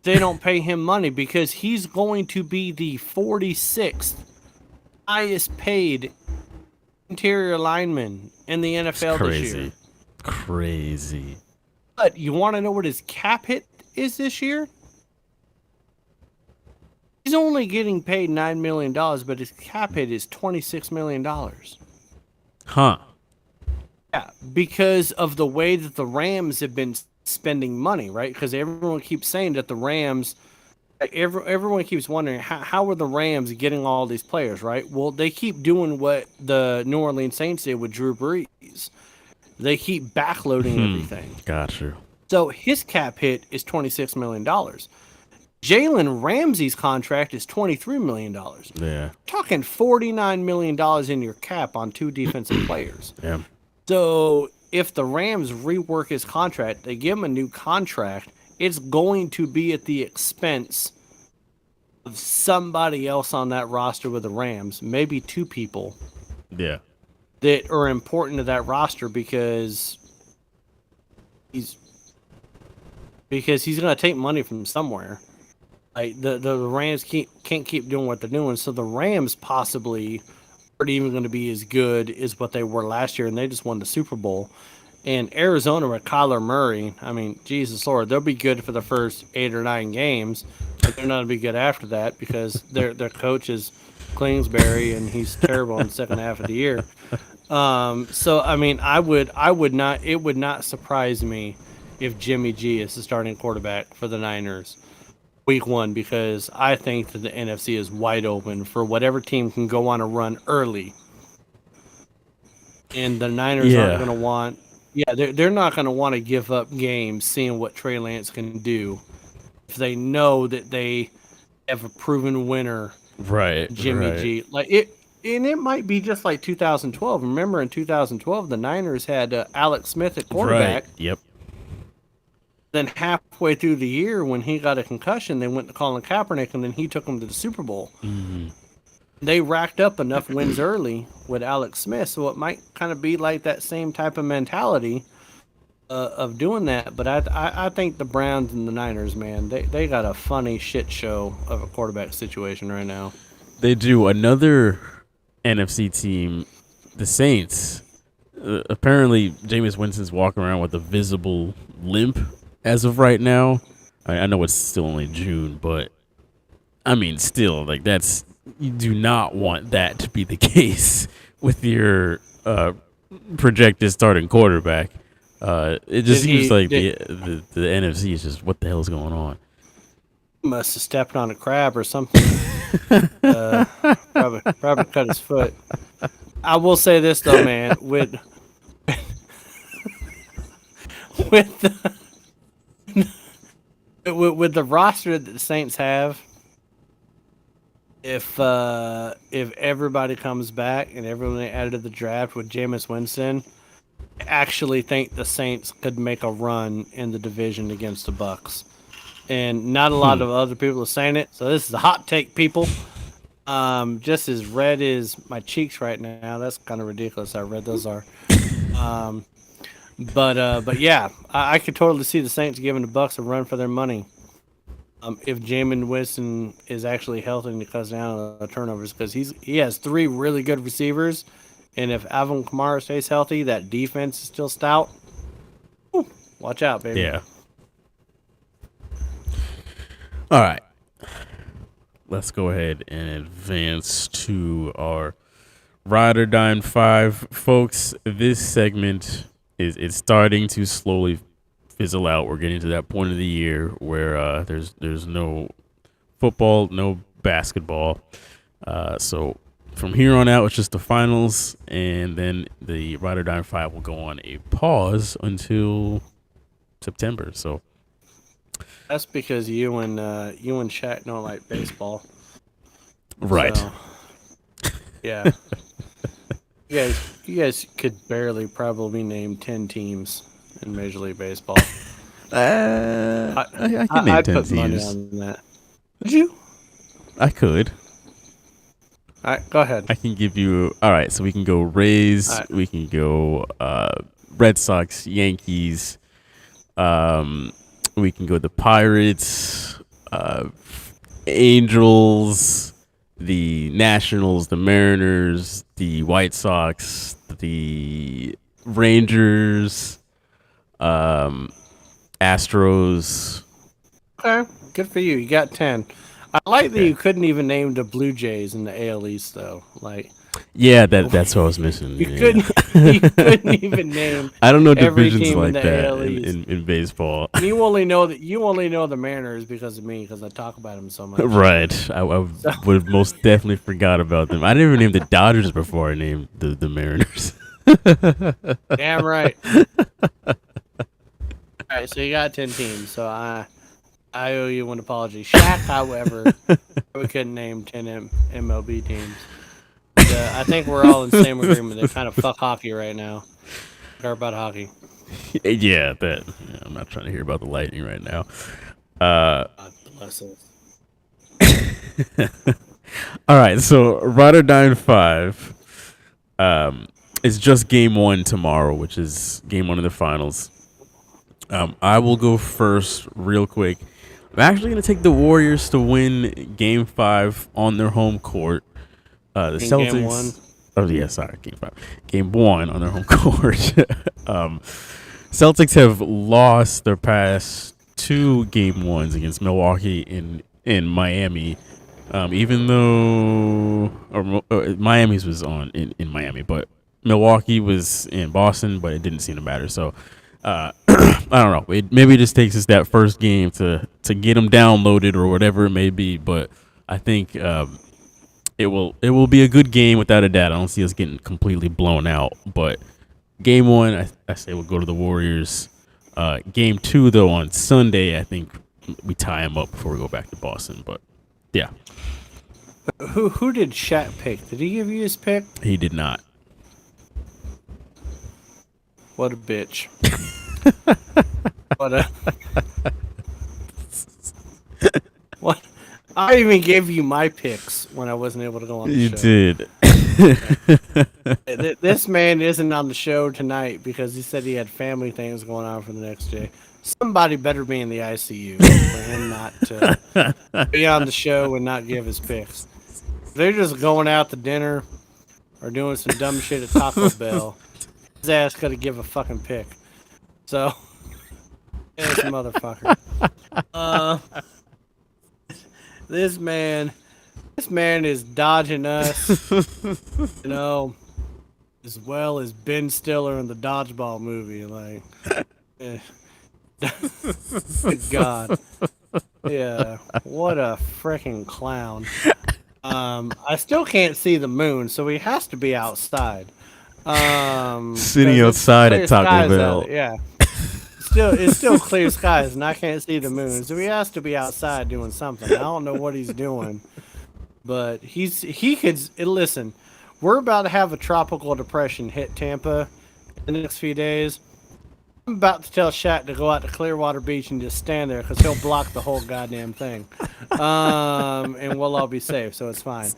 They don't pay him money because he's going to be the 46th highest paid interior lineman in the NFL this year. Crazy. But you want to know what his cap hit is this year? He's only getting paid $9 million, but his cap hit is $26 million. Huh. Yeah, because of the way that the Rams have been spending money, right? Because everyone keeps saying that the Rams... Everyone keeps wondering how are the Rams getting all these players, right? Well, they keep doing what the New Orleans Saints did with Drew Brees. They keep backloading everything. Gotcha. So his cap hit is $26 million. Jalen Ramsey's contract is $23 million. Yeah. Talking $49 million in your cap on 2 defensive players. Yeah. So if the Rams rework his contract, they give him a new contract, it's going to be at the expense of somebody else on that roster with the Rams, maybe 2 people. Yeah. That are important to that roster because he's going to take money from somewhere. Like the Rams can't keep doing what they're doing, so the Rams possibly aren't even going to be as good as what they were last year, and they just won the Super Bowl. And Arizona with Kyler Murray, I mean, Jesus Lord, they'll be good for the first 8 or 9 games, but they're not going to be good after that because their coach is Kingsbury, and he's terrible in the second half of the year. So I mean, it would not surprise me if Jimmy G is the starting quarterback for the Niners week 1 because I think that the NFC is wide open for whatever team can go on a run early. And the Niners aren't going to want. Yeah, they're not going to want to give up games seeing what Trey Lance can do if they know that they have a proven winner, right? Jimmy G. Like it, and it might be just like 2012. Remember, in 2012, the Niners had Alex Smith at quarterback. Right. Yep. Then halfway through the year, when he got a concussion, they went to Colin Kaepernick, and then he took them to the Super Bowl. Mm-hmm. They racked up enough wins early with Alex Smith, so it might kind of be like that same type of mentality of doing that. But I think the Browns and the Niners, man, they got a funny shit show of a quarterback situation right now. They do. Another NFC team, the Saints. Apparently, Jameis Winston's walking around with a visible limp as of right now. I know it's still only June, but I mean, still, like that's. You do not want that to be the case with your projected starting quarterback. It just seems like the NFC is just, what the hell is going on? Must have stepped on a crab or something. Probably cut his foot. I will say this though, man, with the roster that the Saints have. If everybody comes back and everyone they added to the draft with Jameis Winston, I actually think the Saints could make a run in the division against the Bucs. And not a lot of other people are saying it, so this is a hot take, people. Just as red as my cheeks right now. That's kind of ridiculous how red those are. But yeah, I could totally see the Saints giving the Bucks a run for their money. If Jameis Winston is actually healthy and he cuts down on the turnovers, because he has 3 really good receivers, and if Alvin Kamara stays healthy, that defense is still stout. Ooh, watch out, baby. Yeah. All right. Let's go ahead and advance to our Ride or Dine 5. Folks, this segment is starting to slowly fizzle out. We're getting to that point of the year where there's no football, no basketball. So from here on out, it's just the finals, and then the Ride or Dine 5 will go on a pause until September. So that's because you and Shaq don't like baseball, right? So, yeah, you guys could barely probably name 10 teams in Major League Baseball. I can name 10 put money teams. on that. Would you? I could. All right, go ahead. I can give you. All right, so we can go Rays. Right. We can go Red Sox, Yankees. We can go the Pirates, Angels, the Nationals, the Mariners, the White Sox, the Rangers, Astros. Okay, good for you. You got 10. I like that you couldn't even name the Blue Jays in the AL East, though. Like, Yeah, that's what I was missing. you yeah. couldn't even name. I don't know every divisions team in like the that AL East. in baseball. You only know the Mariners because of me, because I talk about them so much. Right. I would have most definitely forgot about them. I didn't even name the Dodgers before I named the Mariners. Damn right. All right, so you got 10 teams. So I owe you one apology. Shaq, however, we couldn't name 10 MLB teams. But, I think we're all in the same agreement. They kind of fuck hockey right now. Care about hockey. Yeah, I'm not trying to hear about the Lightning right now. God bless us. All right, so Ride or Dine 5. It's just game 1 tomorrow, which is game 1 of the finals. I will go first real quick. I'm actually going to take the Warriors to win game 5 on their home court. The Celtics. Game 1. Oh, yeah, sorry. Game 5. Game 1 on their home court. Celtics have lost their past 2 game 1s against Milwaukee in Miami. Even though Miami's was on in Miami, but Milwaukee was in Boston, but it didn't seem to matter. So I don't know. Maybe it just takes us that first game to get them downloaded or whatever it may be. But I think it will be a good game without a doubt. I don't see us getting completely blown out. But game 1, I say we'll go to the Warriors. Game 2 though on Sunday, I think we tie them up before we go back to Boston. But yeah. Who did Shaq pick? Did he give you his pick? He did not. What a bitch. What? I even gave you my picks when I wasn't able to go on the You show. did. This man isn't on the show tonight because he said he had family things going on for the next day. Somebody better be in the ICU for him not to be on the show and not give his picks. They're just going out to dinner or doing some dumb shit at Taco Bell. His ass could have give a fucking pick. So, this motherfucker. This man is dodging us, you know, as well as Ben Stiller in the Dodgeball movie. Like, good God. Yeah, what a freaking clown. I still can't see the moon, so he has to be outside. Sitting outside at Taco Bell. Yeah. It's still clear skies, and I can't see the moon, so he has to be outside doing something. I don't know what he's doing, but he could listen. We're about to have a tropical depression hit Tampa in the next few days. I'm about to tell Shaq to go out to Clearwater Beach and just stand there because he'll block the whole goddamn thing. And we'll all be safe, so it's fine.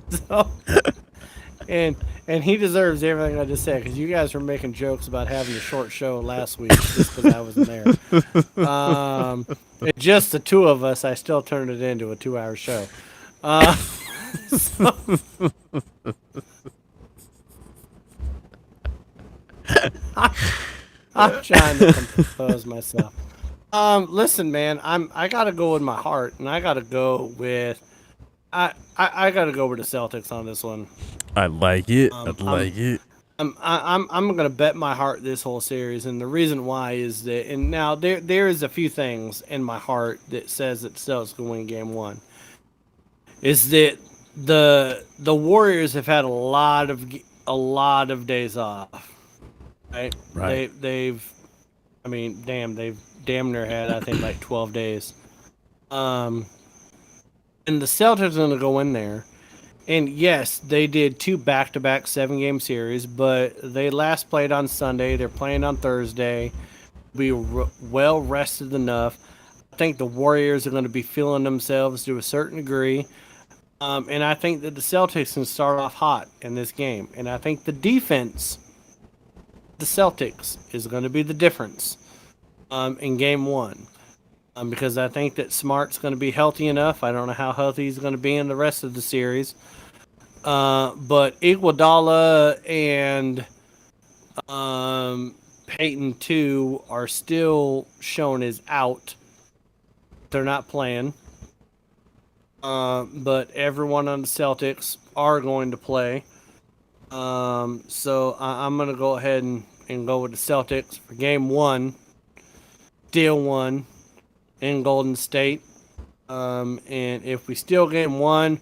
So, and he deserves everything I just said, because you guys were making jokes about having a short show last week just because I wasn't there. And just the two of us, I still turned it into a 2-hour show. So, I'm trying to compose myself. Listen, man, I gotta go with my heart, and I gotta go with I gotta go with the Celtics on this one. I like it. I like it. I'm gonna bet my heart this whole series, and the reason why is that, and now there is a few things in my heart that says that the Celtics can win Game 1. Is that the Warriors have had a lot of days off, right? They've damn near had, I think, like 12 days. And the Celtics are gonna go in there. And yes, they did 2 back-to-back 7-game series, but they last played on Sunday. They're playing on Thursday. Be well rested enough. I think the Warriors are going to be feeling themselves to a certain degree. And I think that the Celtics can start off hot in this game. And I think the defense, the Celtics, is going to be the difference in Game 1. Because I think that Smart's going to be healthy enough. I don't know how healthy he's going to be in the rest of the series. But Iguodala and Peyton 2 are still shown as out. They're not playing. But everyone on the Celtics are going to play. So I'm going to go ahead and go with the Celtics for Game 1. Deal 1 in Golden State. And if we steal Game 1,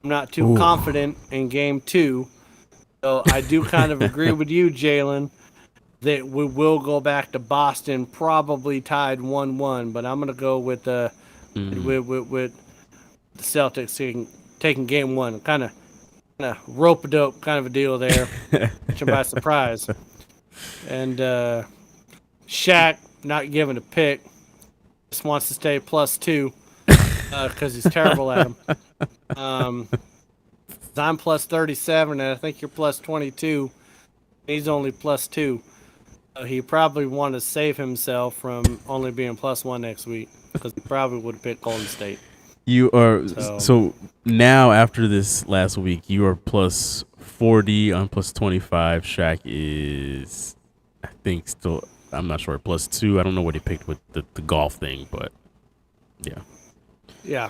I'm not too confident in Game 2. So I do kind of agree with you, Jalen, that we will go back to Boston, probably tied 1-1. But I'm going to go with the Celtics taking Game 1. Kind of rope-a-dope kind of a deal there. Catch them by surprise. And Shaq not giving a pick. Just wants to stay +2 because he's terrible at them. I'm +37, and I think you're +22. He's only +2. He probably wanted to save himself from only being +1 next week, because he probably would have picked Golden State. You are so now after this last week, you are +40 on +25. Shaq is, I think, still. I'm not sure, +2. I don't know what he picked with the golf thing, but yeah. Yeah.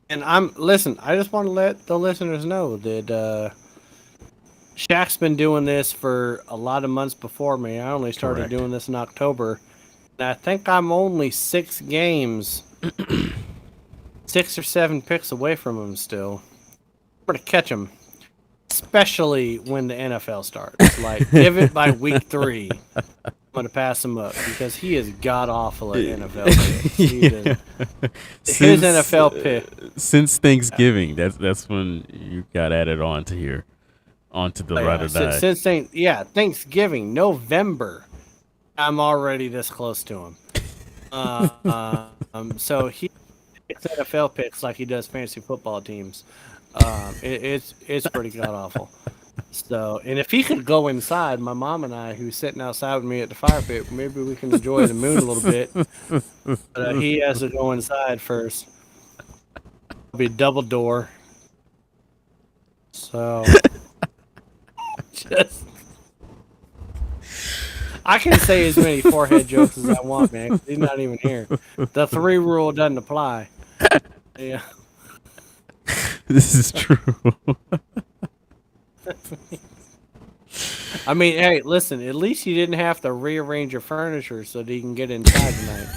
And listen, I just want to let the listeners know that Shaq's been doing this for a lot of months before me. I only started doing this in October. And I think I'm only 6 games, 6 or 7 picks away from him still. I'm going to catch him, especially when the NFL starts. Like, give it by week 3. I'm going to pass him up because he is god-awful at NFL picks. His NFL pick. Since Thanksgiving, that's when you got added onto the ride or die. Since Thanksgiving, November, I'm already this close to him. So he picks NFL picks like he does fantasy football teams. It's pretty god-awful. So, and if he could go inside, my mom and I, who's sitting outside with me at the fire pit, maybe we can enjoy the moon a little bit. But he has to go inside first. It'll be a double door. So, I can say as many forehead jokes as I want, man, 'cause he's not even here. The 3 rule doesn't apply. Yeah. This is true. I mean, hey, listen, at least you didn't have to rearrange your furniture so that you can get inside tonight.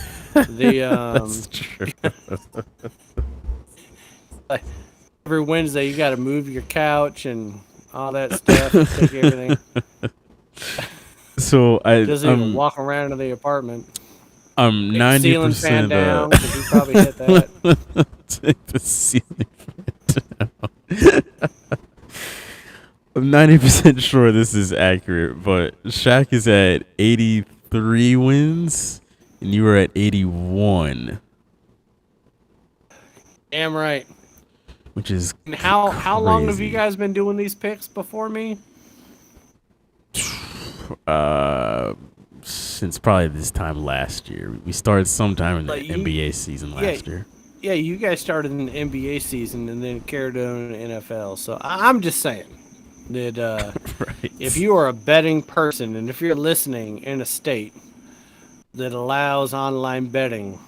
That's true. Like, every Wednesday, you got to move your couch and all that stuff. Take everything. So I doesn't even walk around into the apartment. I'm 90% ceiling fan down, 'cause he probably hit that. Take the ceiling fan down. I'm 90% sure this is accurate, but Shaq is at 83 wins, and you were at 81. Damn right. which is And how long have you crazy. guys been doing these picks before me? Since probably this time last year. We started sometime in the Like, you- NBA season last year. Yeah, you guys started in the NBA season and then carried on in the NFL. So I'm just saying that Right. if you are a betting person and if you're listening in a state that allows online betting,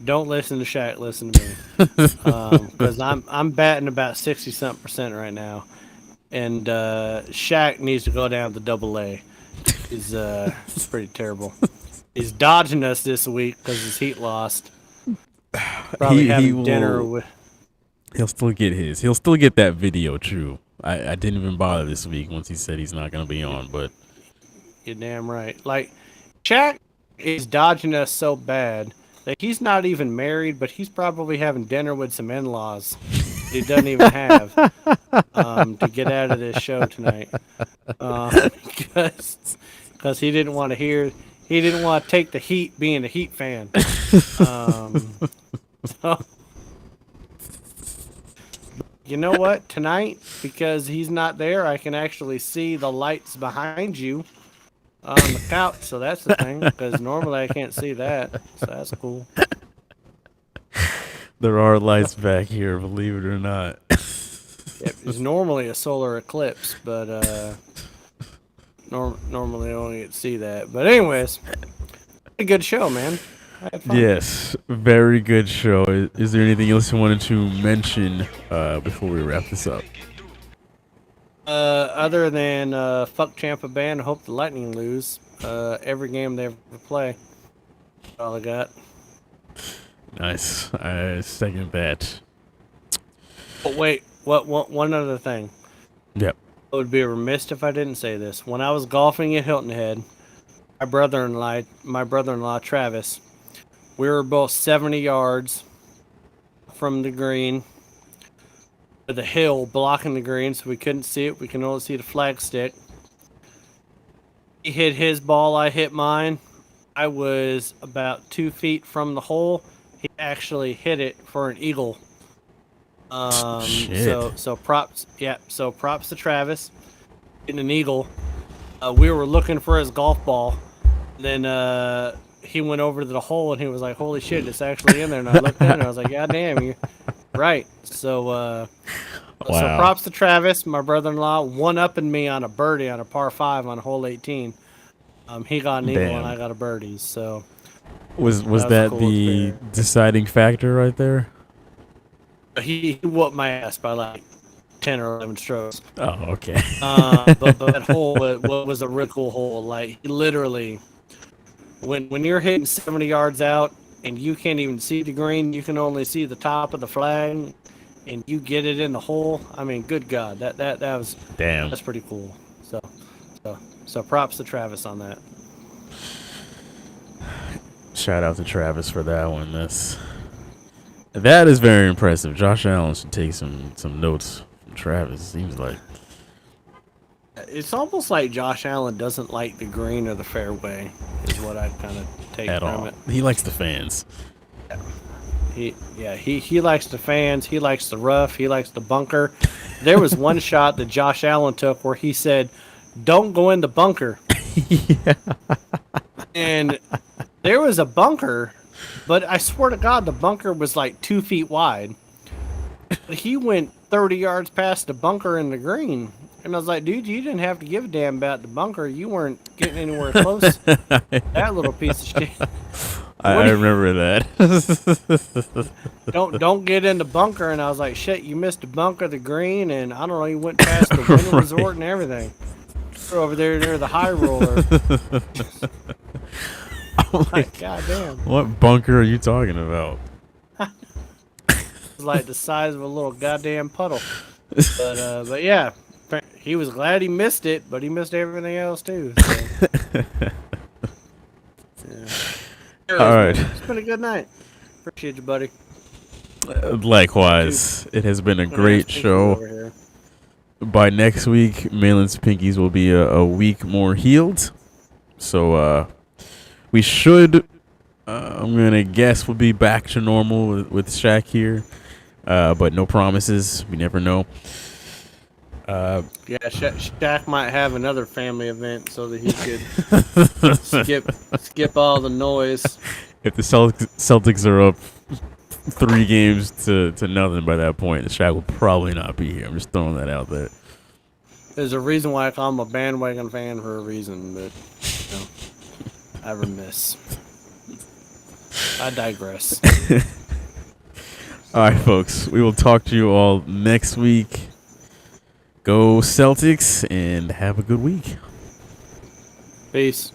don't listen to Shaq. Listen to me, because I'm batting about 60-something% right now, and Shaq needs to go down to AA. He's pretty terrible. He's dodging us this week because his Heat lost. Probably having dinner with. He'll still get his. He'll still get that video. True. I didn't even bother this week once he said he's not gonna be on. But You're damn right. Like, Shaq is dodging us so bad that he's not even married, but he's probably having dinner with some in-laws he doesn't even have to get out of this show tonight. Because he didn't want to hear, he didn't want to take the heat being a Heat fan. So, you know what? Tonight, because he's not there, I can actually see the lights behind you on the couch. So that's the thing, because normally I can't see that. So that's cool. there are lights back here, believe it or not. It's normally a solar eclipse, but normally I only get to see that. But anyways, a good show, man. I had fun. Yes, very good show. Is there anything else you wanted to mention before we wrap this up? Other than fuck Tampa Bay and hope the Lightning lose every game they ever play. That's all I got. Nice. I second that. But wait, one other thing. Yep. I would be remiss if I didn't say this. When I was golfing at Hilton Head, my brother-in-law Travis, we were both 70 yards from the green with a hill blocking the green, so we couldn't see it. We can only see the flag stick. He hit his ball, I hit mine. I was about 2 feet from the hole. He actually hit it for an eagle. Shit. So props to Travis hitting an eagle. We were looking for his golf ball. Then he went over to the hole and he was like, "Holy shit, it's actually in there!" And I looked at it and I was like, "God damn, you're right." So Wow. props to Travis, my brother-in-law, one-upping me on a birdie on a par 5 on hole 18. He got an eagle Damn. and I got a birdie. So Was was a that cool the experience. deciding factor right there? he whooped my ass by like 10 or 11 strokes. Oh, okay. But that hole was a real cool hole. Like, he literally, when you're hitting 70 yards out and you can't even see the green, you can only see the top of the flag, and you get it in the hole. I mean, good God, that was Damn. That's pretty cool. So props to Travis on that. Shout out to Travis for that one. That is very impressive. Josh Allen should take some notes from Travis. Seems like It's almost like Josh Allen doesn't like the green or the fairway, is what I kind of take at from all. it. He likes the fans. He likes the fans. He likes the rough. He likes the bunker. There was one shot that Josh Allen took where he said, "Don't go in the bunker." And there was a bunker, but I swear to God, the bunker was like 2 feet wide. But he went 30 yards past the bunker in the green. And I was like, dude, you didn't have to give a damn about the bunker. You weren't getting anywhere close. That little piece of shit. I remember that. Don't get in the bunker. And I was like, shit, you missed the bunker, the green, and I don't know, you went past the winter Right. resort and everything. You're over there near the high roller. Like, goddamn. What bunker are you talking about? It's like the size of a little goddamn puddle. But yeah, he was glad he missed it, but he missed everything else too. So. Yeah. All right. It's been a good night. Appreciate you, buddy. Likewise, it has been a great show. By next week, Malin's Pinkies will be a week more healed. So we should I'm gonna guess we'll be back to normal with Shaq here, but no promises. We never know. Yeah, Shaq might have another family event so that he could skip all the noise. If the Celtics are up 3 games to nothing by that point, Shaq will probably not be here. I'm just throwing that out there. There's a reason why I call him a bandwagon fan for a reason, but you know, I remiss. I digress. All right, folks. We will talk to you all next week. Go Celtics and have a good week. Peace.